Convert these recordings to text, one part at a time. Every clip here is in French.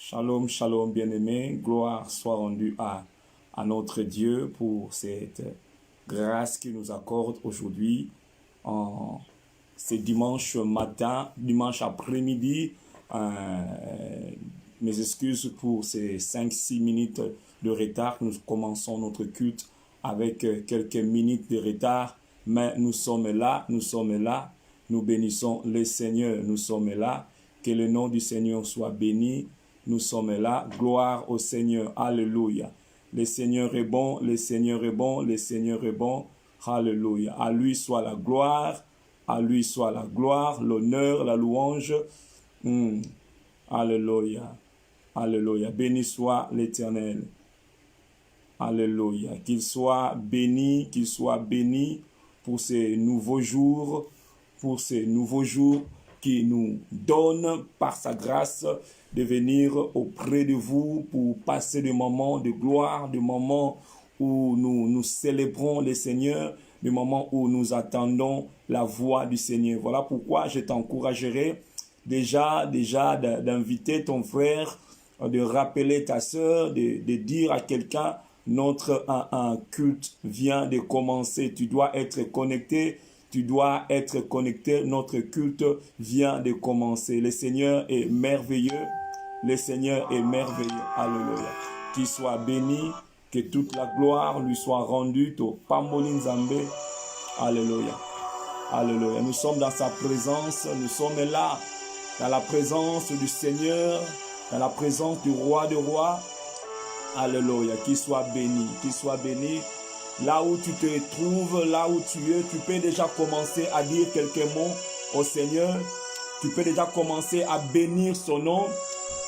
Shalom, shalom, bien-aimés. Gloire soit rendue à notre Dieu pour cette grâce qu'il nous accorde aujourd'hui, en ce dimanche matin, dimanche après-midi. Mes excuses pour ces 5-6 minutes de retard. Nous commençons notre culte avec quelques minutes de retard, mais nous sommes là, nous bénissons le Seigneur, nous sommes là. Que le nom du Seigneur soit béni. Nous sommes là. Gloire au Seigneur. Alléluia. Le Seigneur est bon, le Seigneur est bon, le Seigneur est bon. Alléluia. À lui soit la gloire, à lui soit la gloire, l'honneur, la louange. Alléluia. Alléluia. Béni soit l'Éternel. Alléluia. Qu'il soit béni pour ces nouveaux jours, qui nous donne par sa grâce de venir auprès de vous pour passer des moments de gloire, des moments où nous célébrons le Seigneur, des moments où nous attendons la voix du Seigneur. Voilà pourquoi je t'encouragerai déjà d'inviter ton frère, de rappeler ta sœur, de dire à quelqu'un, notre un culte vient de commencer, tu dois être connecté. Notre culte vient de commencer. Le Seigneur est merveilleux. Le Seigneur est merveilleux. Alléluia. Qu'il soit béni, que toute la gloire lui soit rendue au Pamboli Nzambe. Alléluia. Alléluia. Nous sommes dans sa présence. Nous sommes là, dans la présence du Seigneur, dans la présence du Roi des Rois. Alléluia. Qu'il soit béni. Qu'il soit béni. Là où tu te trouves, là où tu es, tu peux déjà commencer à dire quelques mots au Seigneur. Tu peux déjà commencer à bénir son nom.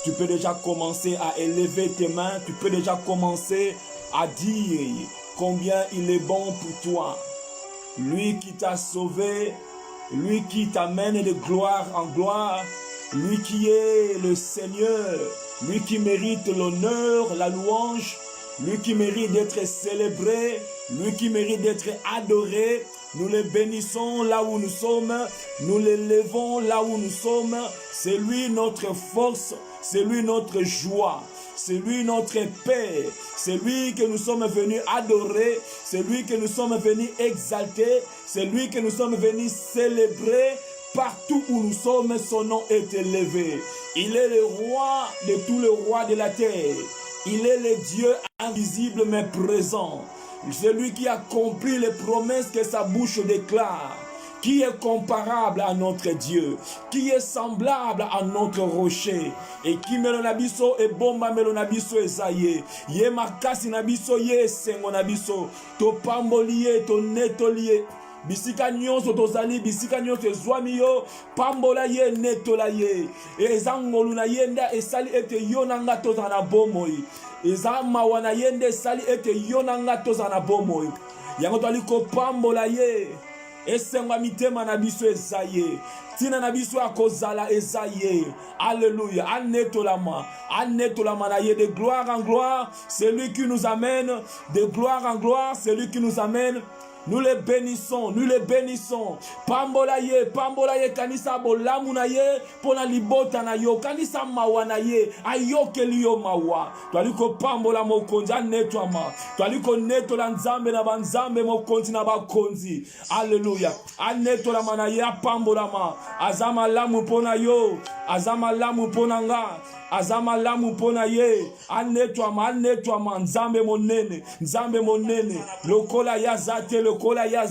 Tu peux déjà commencer à élever tes mains. Tu peux déjà commencer à dire combien il est bon pour toi. Lui qui t'a sauvé, lui qui t'amène de gloire en gloire, lui qui est le Seigneur, lui qui mérite l'honneur, la louange, lui qui mérite d'être célébré, lui qui mérite d'être adoré. Nous le bénissons là où nous sommes, nous l'élevons là où nous sommes. C'est lui notre force, c'est lui notre joie, c'est lui notre paix, c'est lui que nous sommes venus adorer, c'est lui que nous sommes venus exalter, c'est lui que nous sommes venus célébrer. Partout où nous sommes, son nom est élevé. Il est le roi de tous les rois de la terre. Il est le Dieu invisible mais présent. C'est lui qui accomplit les promesses que sa bouche déclare. Qui est comparable à notre Dieu, qui est semblable à notre rocher, et qui melonabiso et bomba melonabiso esaye, ye makasi nabiso ye sengo nabiso, to pamboliye to netoliye. Bisika nyonso tozali, bisika nyonso ezwami yo, pambola ye netola ye, ezangolu na yenda esali ete yo nanga tozala na bomoi, ezama wana yende esali ete yo nanga tozala na bomoi, yango tozali kopambola ye, esenga mitema na biso ezaye, tina na biso akozala ezaye. Alléluia. Anetolama na ye, de gloire en gloire, c'est lui qui nous amène, de gloire en gloire, c'est lui qui nous amène. Nous les bénissons, nous les bénissons. Pambola ye, kanisa bolamu na ye, pona libota na yo, kanisa mawa na ye, ayoke liyo mawa. Twaliko pambola mokonzi, anetwama. Twaliko netola nzambe na banzambe mokonzi na bakonzi. Alléluia. Anetola mana ye, pambola ma. Azama lamu pona yo, azama lamu pona nga. Azama lamu pona ye, anetwama, nzambe monene, lokola ya zate, lokola ya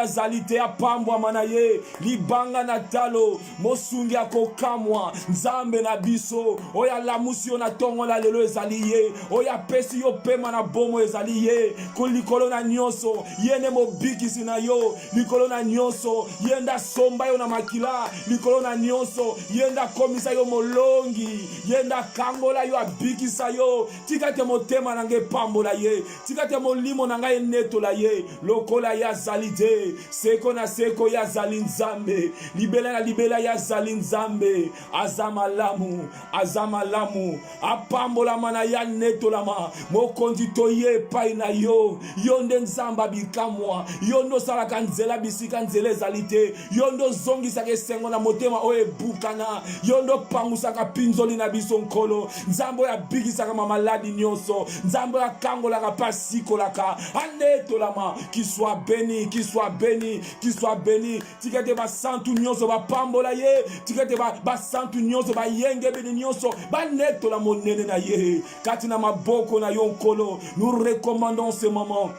zalite, apambwa manaye, libanga na talo, mosungi akokamwa, nzambe na biso, oya lamusi yo na tongo la lelo ezaliye, oya pesi yo pema na bomo ezaliye, kulikolo na nyonso, yene mobikisi na yo, likolo na nyonso, yenda somba yo na makila, likolo na nyonso, yenda komisa yo longi yenda kangola yo abikisa yo, tikate motema nange pambola ye, tikate molimo nange netola ye, lokola ya zalide, seko na seko ya zalinzambe, libela na libela ya zalinzambe, azama lamu, apambola mana ya netola ma, mokonzi toye pai na yo, yonde nzamba bikamwa, yondo salaka nzela bisika nzele zalite, yondo zongi sake sengo na motema oye ebukana yondo pangusaka pinzoli na biso nkolo nzambe ya bikisaka mamaladi nyonso nzambe ya kangolaka pasikolaka anetolama qu'il soit béni qu'il soit béni qu'il soit béni tikete basantu nyonso bapambola ye tikete basantu nyonso bayengebeli nyonso banetola monene na ye kati na maboko na yo nkolo nous recommandons ce moment.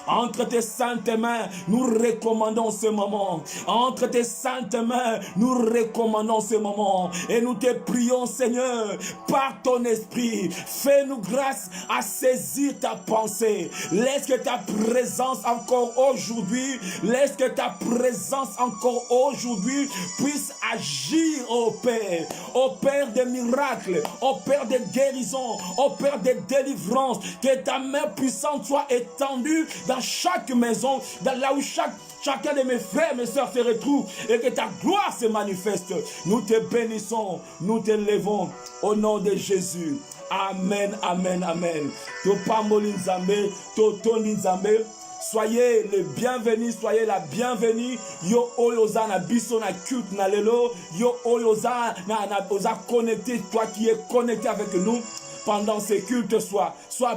Entre tes saintes mains, nous recommandons ce moment. Entre tes saintes mains, nous recommandons ce moment. Et nous te prions, Seigneur, par ton esprit, fais-nous grâce à saisir ta pensée. Laisse que ta présence encore aujourd'hui, laisse que ta présence encore aujourd'hui puisse agir, ô Père des miracles, ô Père des guérisons, ô Père des délivrances. Que ta main puissante soit étendue dans chaque maison, dans là où chacun de mes frères, mes soeurs se retrouve et que ta gloire se manifeste. Nous te bénissons, nous te levons au nom de Jésus. Amen, amen, amen. Soyez les bienvenus, soyez la bienvenue. Yo oyoza na biso na culte na lelo. Yo oyoza na oza connecté, toi qui es connecté avec nous. Pendant ces cultes, sois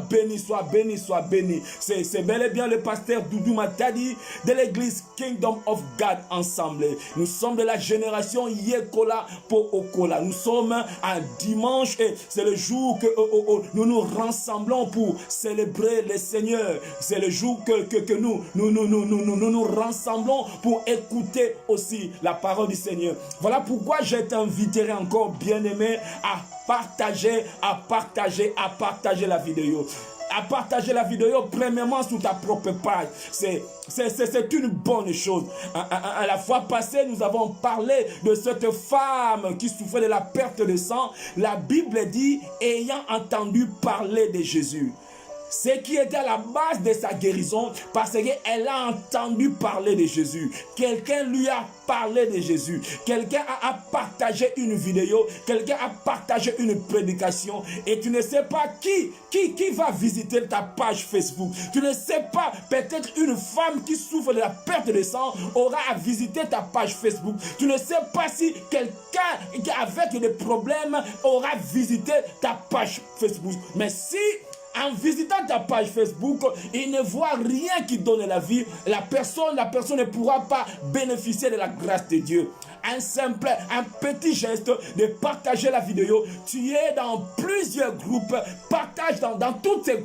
béni, sois béni, sois béni. C'est bel et bien le pasteur Doudou Matadi de l'église Kingdom of God ensemble. Nous sommes de la génération Yekola pour Okola. Nous sommes un dimanche et c'est le jour que nous nous rassemblons pour célébrer le Seigneur. C'est le jour que nous rassemblons pour écouter aussi la parole du Seigneur. Voilà pourquoi je t'inviterai encore, bien-aimé, à partager la vidéo. À partager la vidéo premièrement sur ta propre page. C'est une bonne chose. À la fois passée, nous avons parlé de cette femme qui souffrait de la perte de sang. La Bible dit, ayant entendu parler de Jésus. Ce qui était à la base de sa guérison, parce qu'elle a entendu parler de Jésus. Quelqu'un lui a parlé de Jésus. Quelqu'un a partagé une vidéo. Quelqu'un a partagé une prédication. Et tu ne sais pas qui va visiter ta page Facebook. Tu ne sais pas, peut-être une femme qui souffre de la perte de sang aura à visiter ta page Facebook. Tu ne sais pas si quelqu'un avec des problèmes aura visité ta page Facebook. Mais si en visitant ta page Facebook, il ne voit rien qui donne la vie, la personne ne pourra pas bénéficier de la grâce de Dieu. Un petit geste de partager la vidéo. Tu es dans plusieurs groupes, partage dans tous ces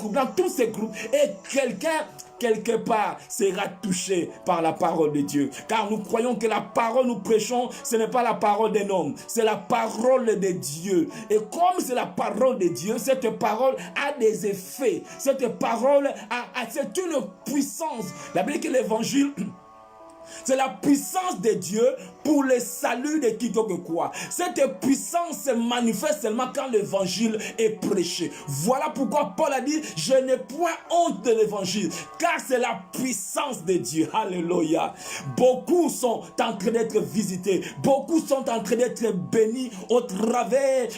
groupes et quelqu'un quelque part sera touché par la parole de Dieu. Car nous croyons que la parole nous prêchons, ce n'est pas la parole d'un homme, c'est la parole de Dieu. Et comme c'est la parole de Dieu, cette parole a des effets. Cette parole c'est une puissance. La Bible dit que l'évangile, c'est la puissance de Dieu pour le salut de quiconque croit. Cette puissance se manifeste seulement quand l'évangile est prêché. Voilà pourquoi Paul a dit, je n'ai point honte de l'évangile, car c'est la puissance de Dieu. Alléluia. Beaucoup sont en train d'être visités. Beaucoup sont en train d'être bénis au travers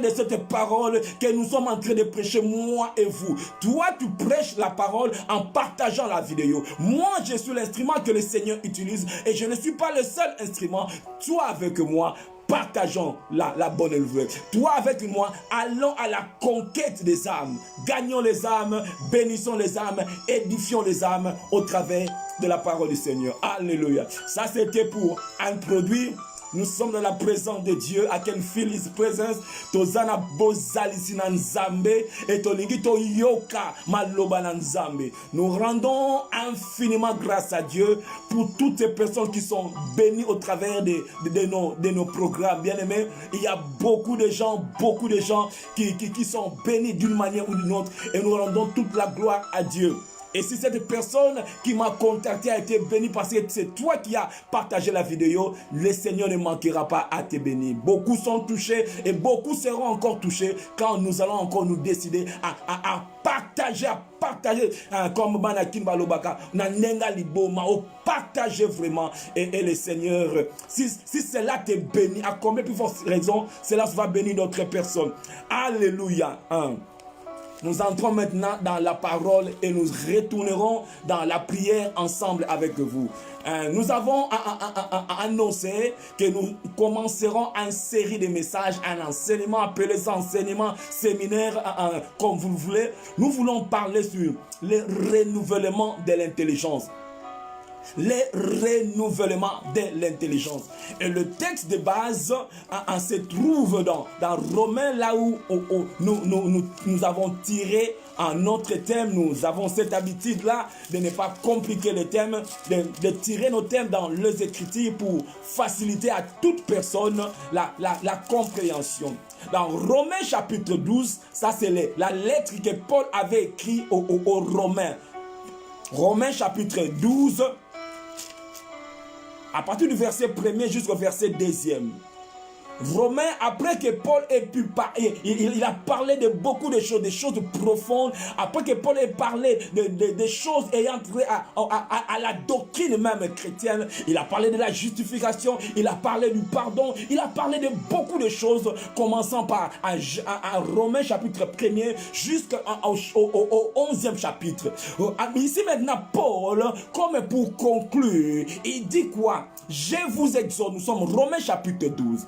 de cette parole que nous sommes en train de prêcher, moi et vous. Toi, tu prêches la parole en partageant la vidéo. Moi, je suis l'instrument que le Seigneur utilise et je ne suis pas le seul instrument. Toi avec moi, partageons la bonne nouvelle. Toi avec moi, allons à la conquête des âmes. Gagnons les âmes, bénissons les âmes, édifions les âmes au travers de la parole du Seigneur. Alléluia. Ça c'était pour introduire. Nous sommes dans la présence de Dieu. I can feel His presence. Tozana bozalisi na nzambe et tolingi to yoka maloba na nzambe. Nous rendons infiniment grâce à Dieu pour toutes ces personnes qui sont bénies au travers de nos programmes. Bien aimés, il y a beaucoup de gens qui sont bénis d'une manière ou d'une autre et nous rendons toute la gloire à Dieu. Et si cette personne qui m'a contacté a été bénie parce que c'est toi qui as partagé la vidéo, le Seigneur ne manquera pas à te bénir. Beaucoup sont touchés et beaucoup seront encore touchés quand nous allons encore nous décider à partager, comme Manakin Balobaka, Nanenga Liboma, au partager vraiment. Et le Seigneur, si cela te bénit, à combien plus forte raison, cela va bénir d'autres personnes. Alléluia. Nous entrons maintenant dans la parole et nous retournerons dans la prière ensemble avec vous. Nous avons annoncé que nous commencerons une série de messages, un enseignement, appelez ça enseignement, séminaire, comme vous le voulez. Nous voulons parler sur le renouvellement de l'intelligence. Les renouvellements de l'intelligence. Et le texte de base se trouve dans Romains, là où nous avons tiré un autre thème. Nous avons cette habitude-là de ne pas compliquer les thèmes, de tirer nos thèmes dans les Écritures pour faciliter à toute personne la compréhension. Dans Romains chapitre 12, ça c'est la lettre que Paul avait écrite aux Romains. Romains chapitre 12, à partir du verset 1er jusqu'au verset 2e. Romains, après que Paul ait pu parler, il a parlé de beaucoup de choses profondes. Après que Paul ait parlé de choses ayant trait à la doctrine même chrétienne, il a parlé de la justification, il a parlé du pardon, il a parlé de beaucoup de choses, commençant par Romains chapitre 1er jusqu'au 11e chapitre. Ici maintenant, Paul, comme pour conclure, il dit quoi? Je vous exhorte, nous sommes Romains chapitre 12.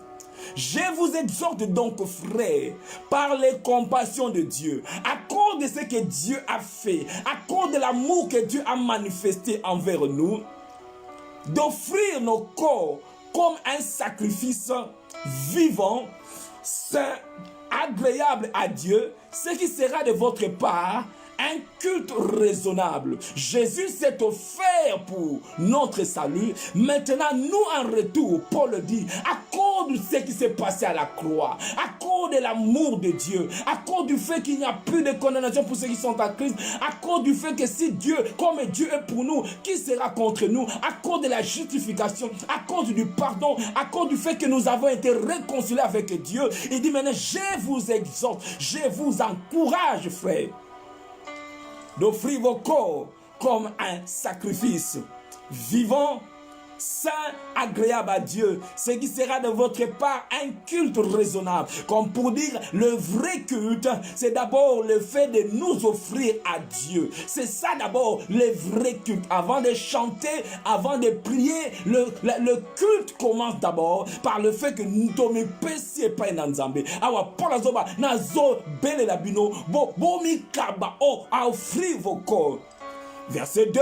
Je vous exhorte donc, frères, par les compassions de Dieu, à cause de ce que Dieu a fait, à cause de l'amour que Dieu a manifesté envers nous, d'offrir nos corps comme un sacrifice vivant, saint, agréable à Dieu, ce qui sera de votre part un culte raisonnable. Jésus s'est offert pour notre salut. Maintenant, nous en retour, Paul dit, à cause de ce qui s'est passé à la croix, à cause de l'amour de Dieu, à cause du fait qu'il n'y a plus de condamnation pour ceux qui sont en Christ, à cause du fait que si Dieu, comme Dieu est pour nous, qui sera contre nous, à cause de la justification, à cause du pardon, à cause du fait que nous avons été réconciliés avec Dieu, il dit maintenant, je vous exhorte, je vous encourage, frères, d'offrir vos corps comme un sacrifice vivant, saint, agréable à Dieu, ce qui sera de votre part un culte raisonnable. Comme pour dire, le vrai culte, c'est d'abord le fait de nous offrir à Dieu. C'est ça d'abord le vrai culte. Avant de chanter, avant de prier, le culte commence d'abord par le fait que nous tomons péché pas dans Nzambe. Awa Paul Zoba nazo bele labino bo mi kaba o à offrir vos corps. Verset 2.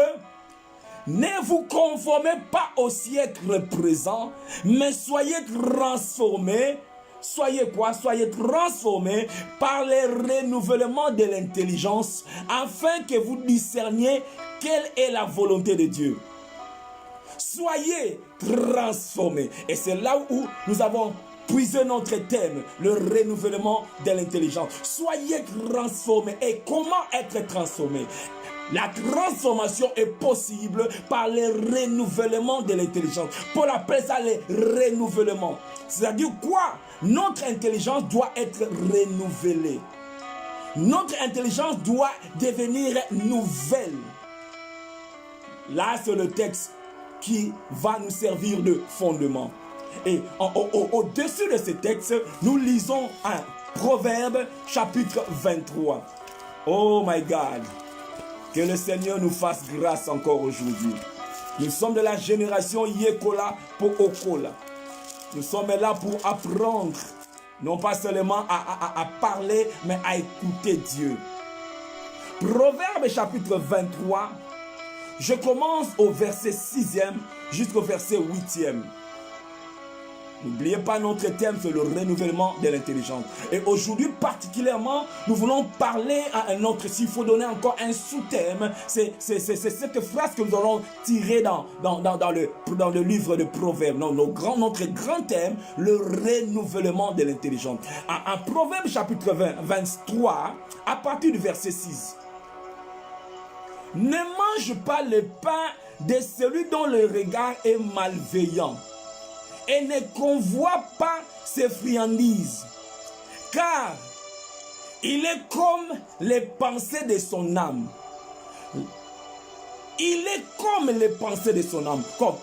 Ne vous conformez pas au siècle présent, mais soyez transformés. Soyez quoi? Soyez transformés par le renouvellement de l'intelligence, afin que vous discerniez quelle est la volonté de Dieu. Soyez transformés. Et c'est là où nous avons puisé notre thème, le renouvellement de l'intelligence. Soyez transformés. Et comment être transformés? La transformation est possible par le renouvellement de l'intelligence. Paul appelle ça le renouvellement. C'est-à-dire quoi? Notre intelligence doit être renouvelée. Notre intelligence doit devenir nouvelle. Là, c'est le texte qui va nous servir de fondement. Et au-dessus de ce texte, nous lisons un Proverbe chapitre 23. Oh my God! Que le Seigneur nous fasse grâce encore aujourd'hui. Nous sommes de la génération Yekola pour Okola. Nous sommes là pour apprendre, non pas seulement à parler, mais à écouter Dieu. Proverbe chapitre 23, je commence au verset 6e jusqu'au verset 8e. N'oubliez pas, notre thème, c'est le renouvellement de l'intelligence. Et aujourd'hui, particulièrement, nous voulons parler à un autre. S'il faut donner encore un sous-thème, c'est cette phrase que nous allons tirer dans le livre de Proverbes. Notre grand thème, le renouvellement de l'intelligence. En Proverbe chapitre 23, à partir du verset 6. Ne mange pas le pain de celui dont le regard est malveillant, et ne convoite pas ses friandises, car il est comme les pensées de son âme. Il est comme les pensées de son âme. Comme,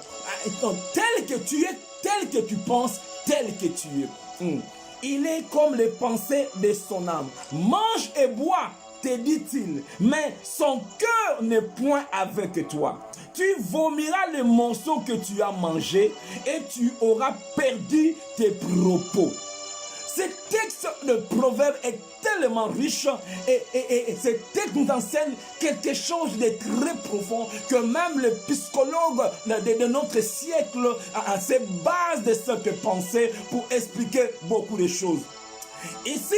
tel que tu es, tel que tu penses, tel que tu es. Il est comme les pensées de son âme. Mange et bois, te dit-il, mais son cœur n'est point avec toi. Tu vomiras les morceaux que tu as mangés et tu auras perdu tes propos. Ce texte de Proverbe est tellement riche et ce texte nous enseigne quelque chose de très profond que même le psychologue de notre siècle se base de cette pensée pour expliquer beaucoup de choses. Ici,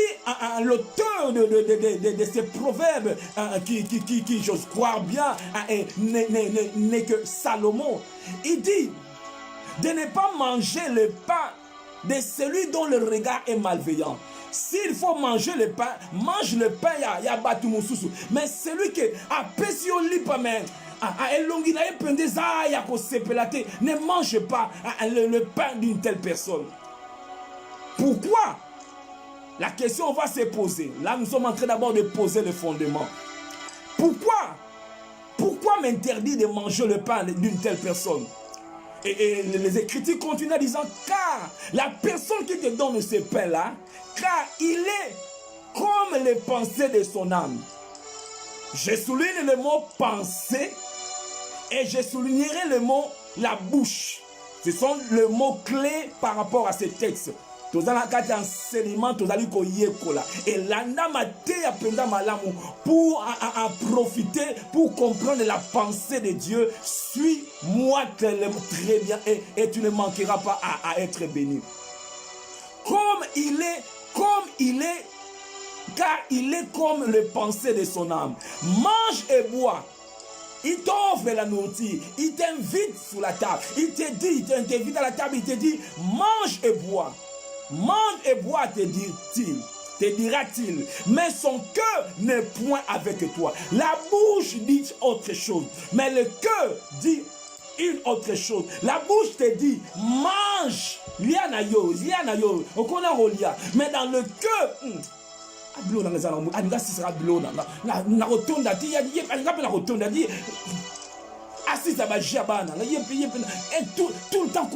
l'auteur de ces proverbes, qui j'ose croire bien, n'est que Salomon. Il dit de ne pas manger le pain de celui dont le regard est malveillant. S'il faut manger le pain, mange le pain, il y a battu mon sous. Mais celui qui a péché au lit, ne mange pas le pain d'une telle personne. Pourquoi? La question va se poser. Là, nous sommes en train d'abord de poser le fondement. Pourquoi m'interdire de manger le pain d'une telle personne? Et les Écritures continuent en disant, car la personne qui te donne ce pain-là, car il est comme les pensées de son âme. Je souligne le mot pensée et je soulignerai le mot la bouche. Ce sont les mots clés par rapport à ce texte. Et pour en profiter, pour comprendre la pensée de Dieu, suis-moi très bien et tu ne manqueras pas à être béni. Comme il est, car il est comme le pensée de son âme. Mange et bois. Il t'offre la nourriture, il t'invite sous la table, il t'invite à la table, il te dit, mange et bois. Mange et bois, te dira-t-il, mais son cœur n'est point avec toi. La bouche dit autre chose, mais le cœur dit une autre chose. La bouche te dit, mange, mais dans le cœur, tout le temps,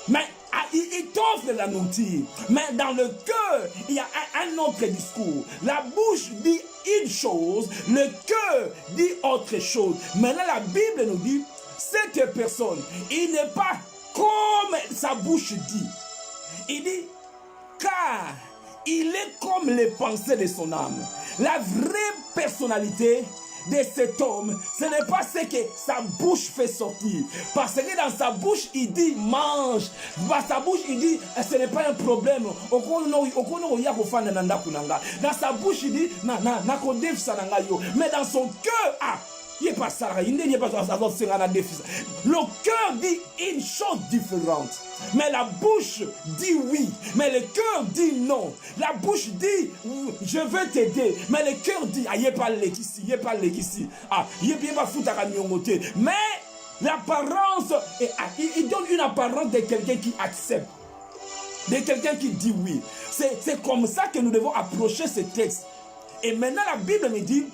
mais il t'offre la nourriture, mais dans le cœur, il y a un autre discours. La bouche dit une chose, le cœur dit autre chose. Maintenant, la Bible nous dit, cette personne, il n'est pas comme sa bouche dit. Il dit, car il est comme les pensées de son âme. La vraie personnalité de cet homme, ce n'est pas ce que sa bouche fait sortir. Parce que dans sa bouche, il dit mange. Dans sa bouche, il dit ce n'est pas un problème. Dans sa bouche, il dit mais dans son cœur, le cœur dit une chose différente. Mais la bouche dit oui, mais le cœur dit non. La bouche dit je veux t'aider, mais le cœur dit mais l'apparence, il donne une apparence de quelqu'un qui accepte, de quelqu'un qui dit oui. C'est comme ça que nous devons approcher ce texte. Et maintenant la Bible me dit,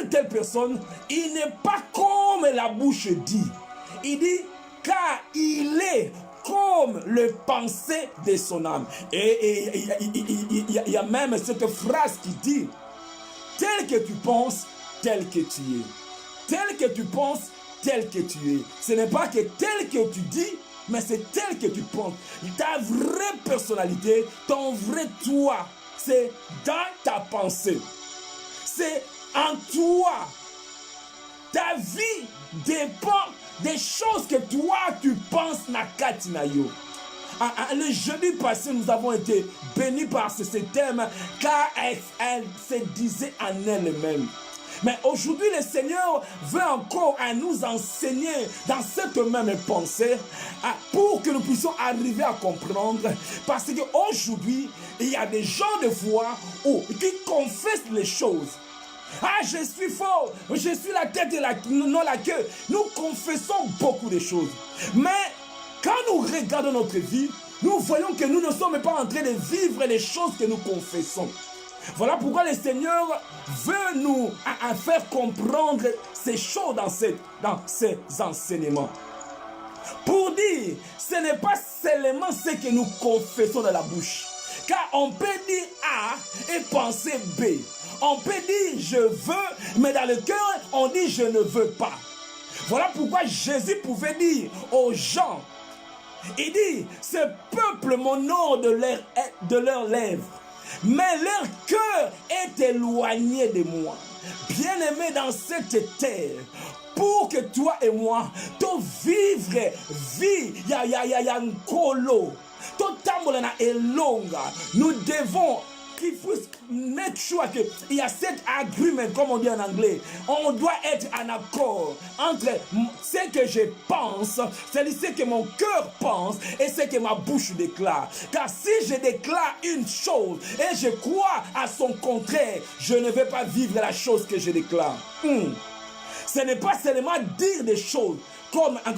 une telle personne, il n'est pas comme la bouche dit. Il dit, car il est comme le pensée de son âme. Et il y a même cette phrase qui dit, tel que tu penses, tel que tu es. Tel que tu penses, tel que tu es. Ce n'est pas que tel que tu dis, mais c'est tel que tu penses. Ta vraie personnalité, ton vrai toi, c'est dans ta pensée. C'est en toi. Ta vie dépend des choses que toi tu penses nakatinayo. Le jeudi passé, nous avons été bénis par ce thème, car elle se disait en elle-même. Mais aujourd'hui, le Seigneur veut encore à nous enseigner dans cette même pensée pour que nous puissions arriver à comprendre. Parce qu'aujourd'hui, il y a des gens de foi qui confessent les choses. Je suis fort, je suis la tête et non la queue. Nous confessons beaucoup de choses. Mais quand nous regardons notre vie, nous voyons que nous ne sommes pas en train de vivre les choses que nous confessons. Voilà pourquoi le Seigneur veut nous faire comprendre ces choses dans ces enseignements. Pour dire, ce n'est pas seulement ce que nous confessons de la bouche, Car on peut dire A et penser B. On peut dire je veux, mais dans le cœur, on dit je ne veux pas. Voilà pourquoi Jésus pouvait dire aux gens, il dit, ce peuple m'honore de leurs lèvres, mais leur cœur est éloigné de moi. Bien-aimé dans cette terre, pour que toi et moi, ton vivre, vie, ya nkolo, ton tambola na elonga, nous devons qu'il faut make sure qu'il y a cet agreement, comme on dit en anglais. On doit être en accord entre ce que je pense, c'est-à-dire ce que mon cœur pense et ce que ma bouche déclare. Car si je déclare une chose et je crois à son contraire, je ne vais pas vivre la chose que je déclare. Ce n'est pas seulement dire des choses comme un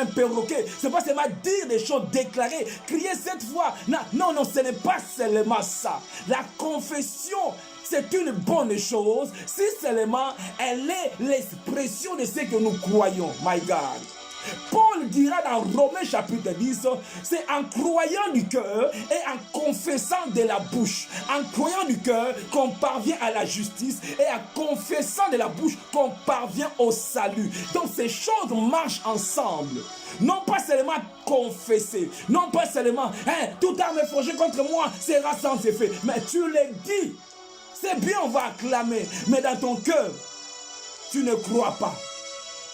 perroquet. C'est pas seulement dire des choses, déclarer, crier cette fois. Non, ce n'est pas seulement ça. La confession, c'est une bonne chose si seulement elle est l'expression de ce que nous croyons. My God. Paul dira dans Romains chapitre 10, c'est en croyant du cœur et en confessant de la bouche. En croyant du cœur qu'on parvient à la justice et en confessant de la bouche qu'on parvient au salut. Donc ces choses marchent ensemble. Non pas seulement confesser, non pas seulement toute arme forgée contre moi sera sans effet. Mais tu le dis, c'est bien, on va acclamer, mais dans ton cœur, tu ne crois pas.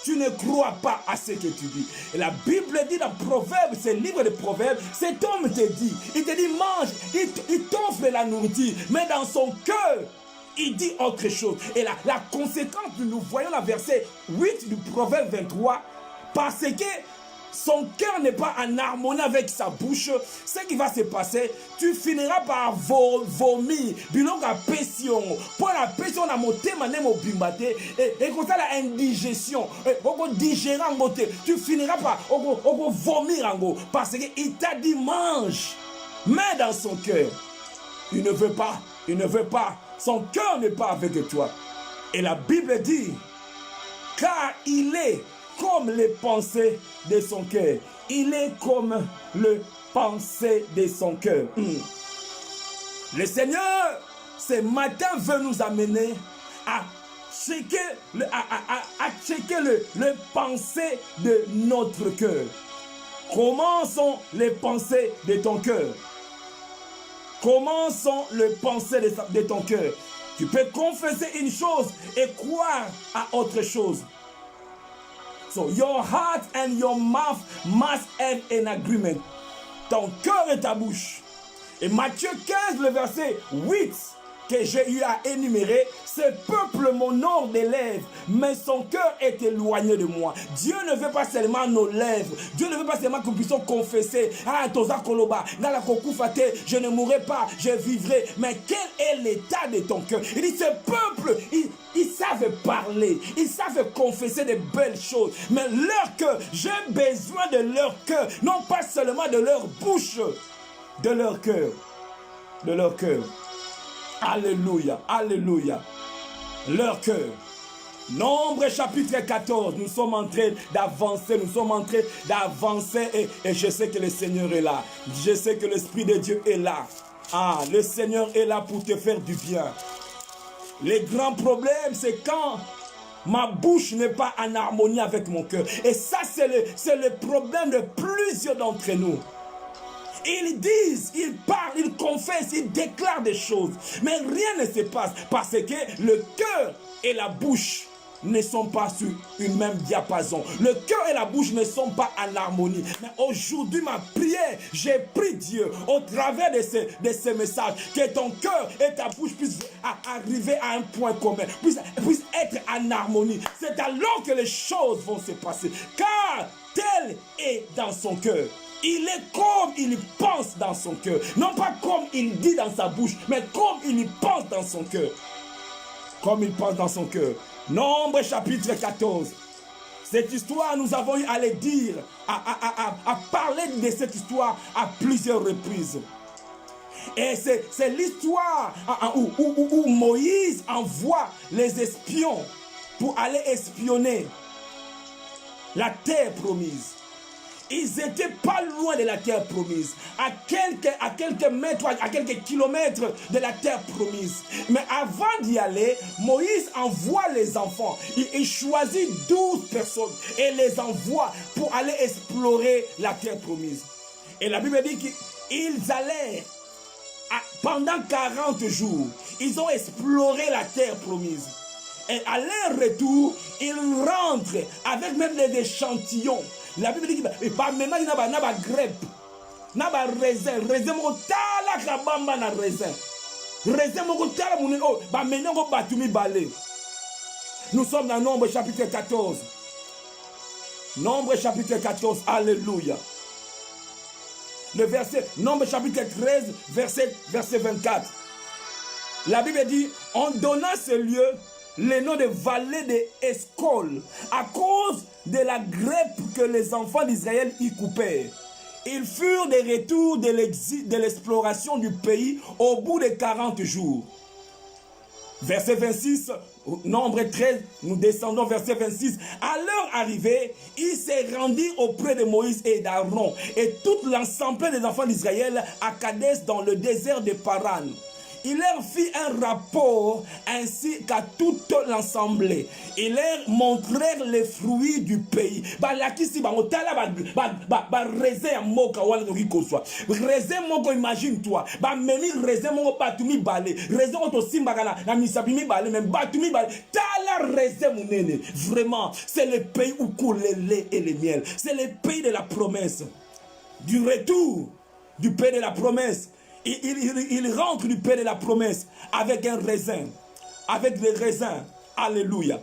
Tu ne crois pas à ce que tu dis. Et la Bible dit dans Proverbes, c'est le livre de Proverbes, cet homme te dit, il te dit mange, il t'offre la nourriture, mais dans son cœur, il dit autre chose. Et la conséquence, nous voyons la verset 8 du Proverbe 23, parce que son cœur n'est pas en harmonie avec sa bouche, ce qui va se passer, tu finiras par vomir. Bilonga pression. Pour la pression, on a monté, et comme ça, la indigestion. Tu finiras par vomir parce qu'il t'a dit mange. Mais dans son cœur, il ne veut pas. Il ne veut pas. Son cœur n'est pas avec toi. Et la Bible dit, car il est comme les pensées de son cœur. Il est comme le pensée de son cœur. Le Seigneur, ce matin, veut nous amener à checker le pensée de notre cœur. Comment sont les pensées de ton cœur? Comment sont les pensées de ton cœur? Tu peux confesser une chose et croire à autre chose. So your heart and your mouth must have an agreement. Ton cœur et ta bouche. Et Matthieu 15, le verset 8, que j'ai eu à énumérer, ce peuple m'honore des lèvres, mais son cœur est éloigné de moi. Dieu ne veut pas seulement nos lèvres. Dieu ne veut pas seulement que nous puissions confesser. Ah, Toza Koloba, je ne mourrai pas, je vivrai. Mais quel est l'état de ton cœur? Il dit, ce peuple, ils savent parler, ils savent confesser de belles choses. Mais leur cœur, j'ai besoin de leur cœur, non pas seulement de leur bouche, de leur cœur. De leur cœur. Alléluia, alléluia. Leur cœur. Nombre chapitre 14, nous sommes en train d'avancer, et je sais que le Seigneur est là. Je sais que l'Esprit de Dieu est là. Ah, le Seigneur est là pour te faire du bien. Le grand problème, c'est quand ma bouche n'est pas en harmonie avec mon cœur. Et ça, c'est le problème de plusieurs d'entre nous. Ils disent, ils parlent, ils confessent, ils déclarent des choses. Mais rien ne se passe parce que le cœur et la bouche ne sont pas sur une même diapason. Le cœur et la bouche ne sont pas en harmonie. Mais aujourd'hui, ma prière, j'ai pris Dieu au travers de ces messages, que ton cœur et ta bouche puissent arriver à un point commun, puissent être en harmonie. C'est alors que les choses vont se passer. Car tel est dans son cœur. Il est comme il pense dans son cœur. Non pas comme il dit dans sa bouche, mais comme il pense dans son cœur. Comme il pense dans son cœur. Nombre chapitre 14. Cette histoire, nous avons eu à le dire, à parler de cette histoire à plusieurs reprises. Et c'est l'histoire où Moïse envoie les espions pour aller espionner la terre promise. Ils n'étaient pas loin de la terre promise, à quelques mètres, à quelques kilomètres de la terre promise. Mais avant d'y aller, Moïse envoie les enfants. Il choisit 12 personnes et les envoie pour aller explorer la terre promise. Et la Bible dit qu'ils allèrent pendant 40 jours. Ils ont exploré la terre promise. Et à leur retour, ils rentrent avec même des échantillons. La Bible dit que maintenant il y a des grapes, il y a des raisins, raisin mon tala kabamba na raisin, raisin mon tala mon oh, maintenant on batumi balé. Nous sommes dans Nombre chapitre 14. Nombre chapitre 14, alléluia. Le verset, Nombre chapitre 13, verset 24. La Bible dit, on donna ce lieu le nom de vallée d'Escol à cause de la grèpe que les enfants d'Israël y coupèrent. Ils furent de retour de l'exploration du pays au bout de 40 jours. Verset 26, Nombre 13, nous descendons verset 26. À leur arrivée, ils se rendirent auprès de Moïse et d'Aaron et tout l'ensemble des enfants d'Israël à Kadès dans le désert de Paran. Il leur fit un rapport ainsi qu'à toute l'assemblée. Ils leur montrèrent les fruits du pays. Imagine-toi. Vraiment, c'est le pays où coule le lait et le miel. C'est le pays de la promesse. Du retour du pays de la promesse. Il rentre du pays de la promesse avec un raisin, avec des raisins. Alléluia.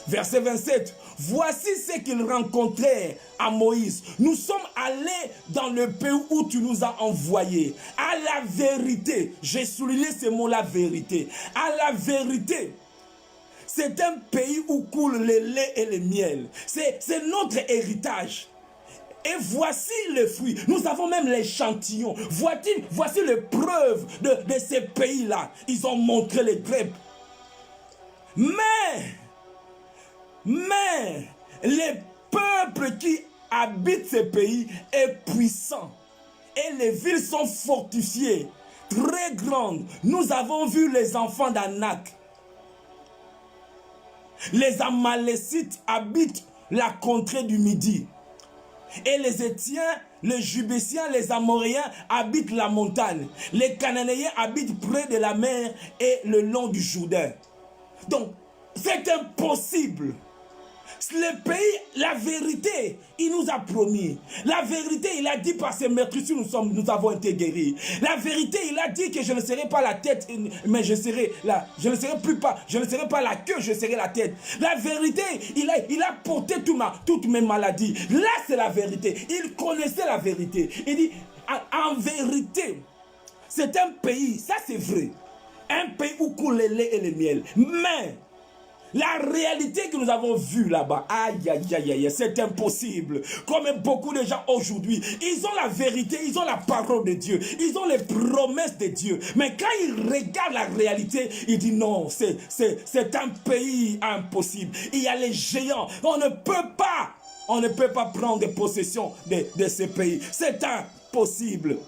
Verset 27. Voici ce qu'ils rencontrèrent à Moïse. Nous sommes allés dans le pays où tu nous as envoyés. À la vérité. J'ai souligné ce mot, la vérité. À la vérité. C'est un pays où coule le lait et le miel. C'est notre héritage. Et voici le fruit. Nous avons même l'échantillon. Voici les preuves de ces pays-là. Ils ont montré les grapes. Mais les peuples qui habitent ces pays est puissant. Et les villes sont fortifiées, très grandes. Nous avons vu les enfants d'Anak. Les Amalécites habitent la contrée du Midi. Et les Étiens, les Jubésiens, les Amoréens habitent la montagne. Les Cananéens habitent près de la mer et le long du Jourdain. Donc, c'est impossible. Le pays, la vérité, il nous a promis. La vérité, il a dit par ses meurtrissures, nous avons été guéris. La vérité, il a dit que je ne serai pas la tête, mais je ne serai pas la queue, je serai la tête. La vérité, il a porté toutes mes maladies. Là, c'est la vérité. Il connaissait la vérité. Il dit, en vérité, c'est un pays, ça c'est vrai, un pays où coule le lait et le miel. Mais la réalité que nous avons vue là-bas, aïe, aïe, aïe, aïe, c'est impossible. Comme beaucoup de gens aujourd'hui, ils ont la vérité, ils ont la parole de Dieu, ils ont les promesses de Dieu. Mais quand ils regardent la réalité, ils disent non, c'est un pays impossible. Il y a les géants, on ne peut pas prendre possession de ce pays. C'est impossible.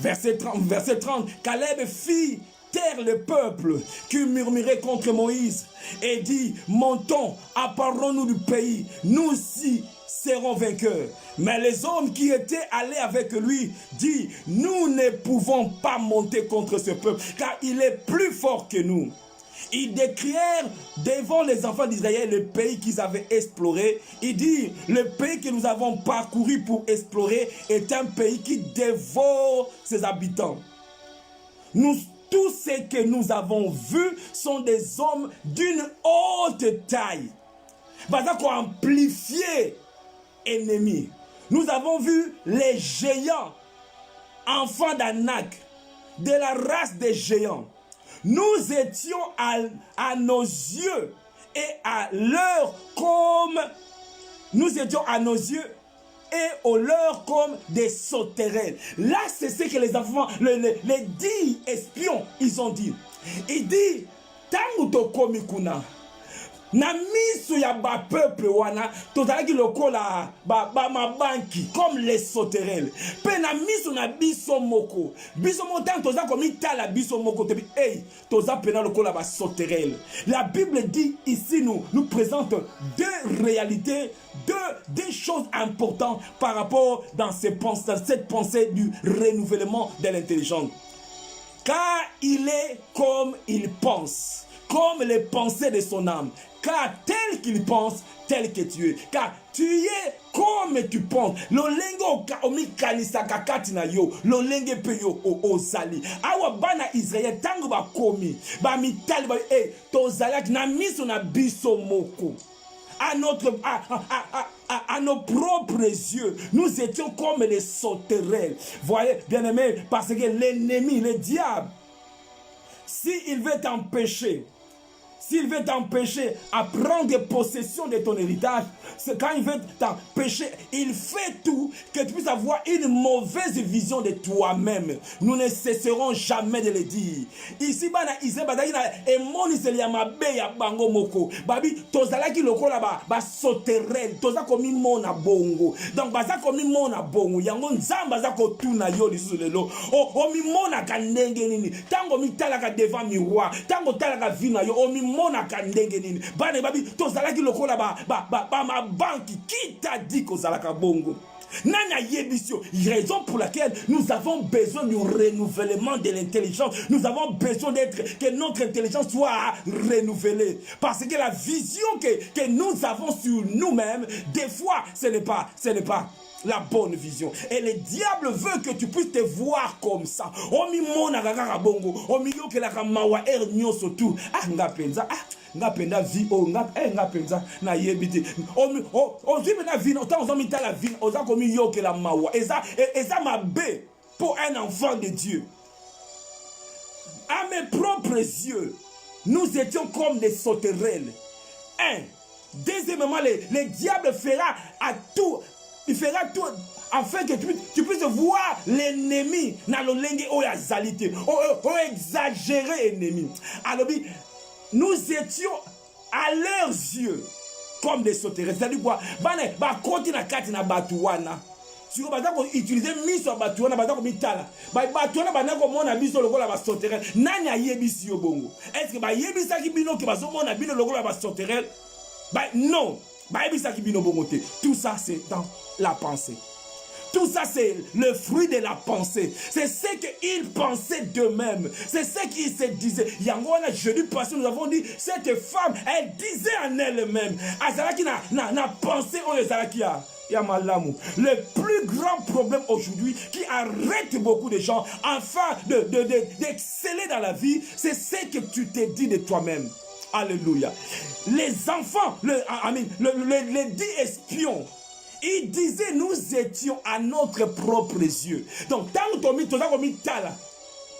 Verset 30, Caleb fit taire le peuple qui murmurait contre Moïse et dit, montons, apparons-nous du pays, nous y serons vainqueurs. Mais les hommes qui étaient allés avec lui dit, nous ne pouvons pas monter contre ce peuple, car il est plus fort que nous. Ils décrièrent devant les enfants d'Israël le pays qu'ils avaient exploré. Il dit, le pays que nous avons parcouru pour explorer est un pays qui dévore ses habitants. Tous ceux que nous avons vus sont des hommes d'une haute taille. Parce qu'on a amplifié ennemis. Nous avons vu les géants, enfants d'Anak, de la race des géants. Nous étions à nos yeux et à leur comme nous étions à nos yeux et au leur comme des sauterelles. Là, c'est ce que les enfants, les 10 espions, ils ont dit. Il dit, Tanguto komikuna, Na miso ya ba peuple wana tozalaki lokola ba mabanki comme les sauterelles. Pe na miso na biso moko tant toza komi tala biso moko te hey toza pena lokola ba sauterelles. La Bible dit ici nous présente deux réalités, deux choses importantes par rapport dans cette pensée du renouvellement de l'intelligence. Car il est comme il pense, comme les pensées de son âme. Car tel qu'il pense, tel que tu es. Car tu es comme tu penses. Lolengo omi kanisa kakati na yo. Lolenge pe yo ozali. Awa bana Israël tango ba komi. Ba mitali ba to zalak na miso na biso moko. À nos propres yeux, nous étions comme les sauterelles. Voyez, bien aimé, parce que l'ennemi, le diable, s'il veut t'empêcher à prendre possession de ton héritage, c'est quand il veut t'empêcher, il fait tout que tu puisses avoir une mauvaise vision de toi-même. Nous ne cesserons jamais de le dire. Ici, bana Israël badakina et mon Israël ma ya bango moko. Babi tozalaki lokola ba sauterelle, toza komi mona bongo. Donc baza komi mona bongo. Yango nzamba za ko tuna yo lisusu lelo. O mi mona kandenge nini. Tango mi talaka devant miroir, tango talaka vina yo o mi mona kandenge nini. Bane babi tozalaki lokola ba ma banki. Qui t'a dit qu'on zalaka bongo? Nana yebisio, raison pour laquelle nous avons besoin du renouvellement de l'intelligence. Nous avons besoin que notre intelligence soit renouvelée. Parce que la vision que nous avons sur nous-mêmes, des fois, ce n'est pas la bonne vision. Et le diable veut que tu puisses te voir comme ça. Omi mona kaka bongo, omi yo ke la kamawa nyoso tu. Ah nga penza, nga penda vie o nga penza na yebite. Omi o zibe na vie, autant on mita la vie, oza komi yo ke la mawa. Eza ma bé pour un enfant de Dieu. À mes propres yeux, nous étions comme des sauterelles. Deuxièmement, le diable fera à tout. Il fera tout afin que tu puisses voir l'ennemi dans le lenge ou la zalité, ou exagérer l'ennemi. Alors, nous étions à leurs yeux comme des sauterelles. C'est-à-dire quoi? Ba koti na kati na batuana. Si vous avez utilisé miso batuana, ba mitala. Ba batuana ba nako mona biso lokola ba sauterelle. Nani ayebisi yo bongo? Est-ce que ba yebisa ki bino ke ba so mona bino lokola ba sauterelle? Non. Tout ça, c'est dans la pensée. Tout ça, c'est le fruit de la pensée. C'est ce qu'ils pensaient d'eux-mêmes. C'est ce qu'ils se disaient. Yangona, jeudi passé, nous avons dit, cette femme, elle disait en elle-même, Azalaki n'a pensé au Azalakia. Le plus grand problème aujourd'hui qui arrête beaucoup de gens afin d'exceller dans la vie, c'est ce que tu te dis de toi-même. Alléluia. Les enfants, les 10 espions, ils disaient nous étions à notre propre yeux. Donc, tant que tu as mis tala,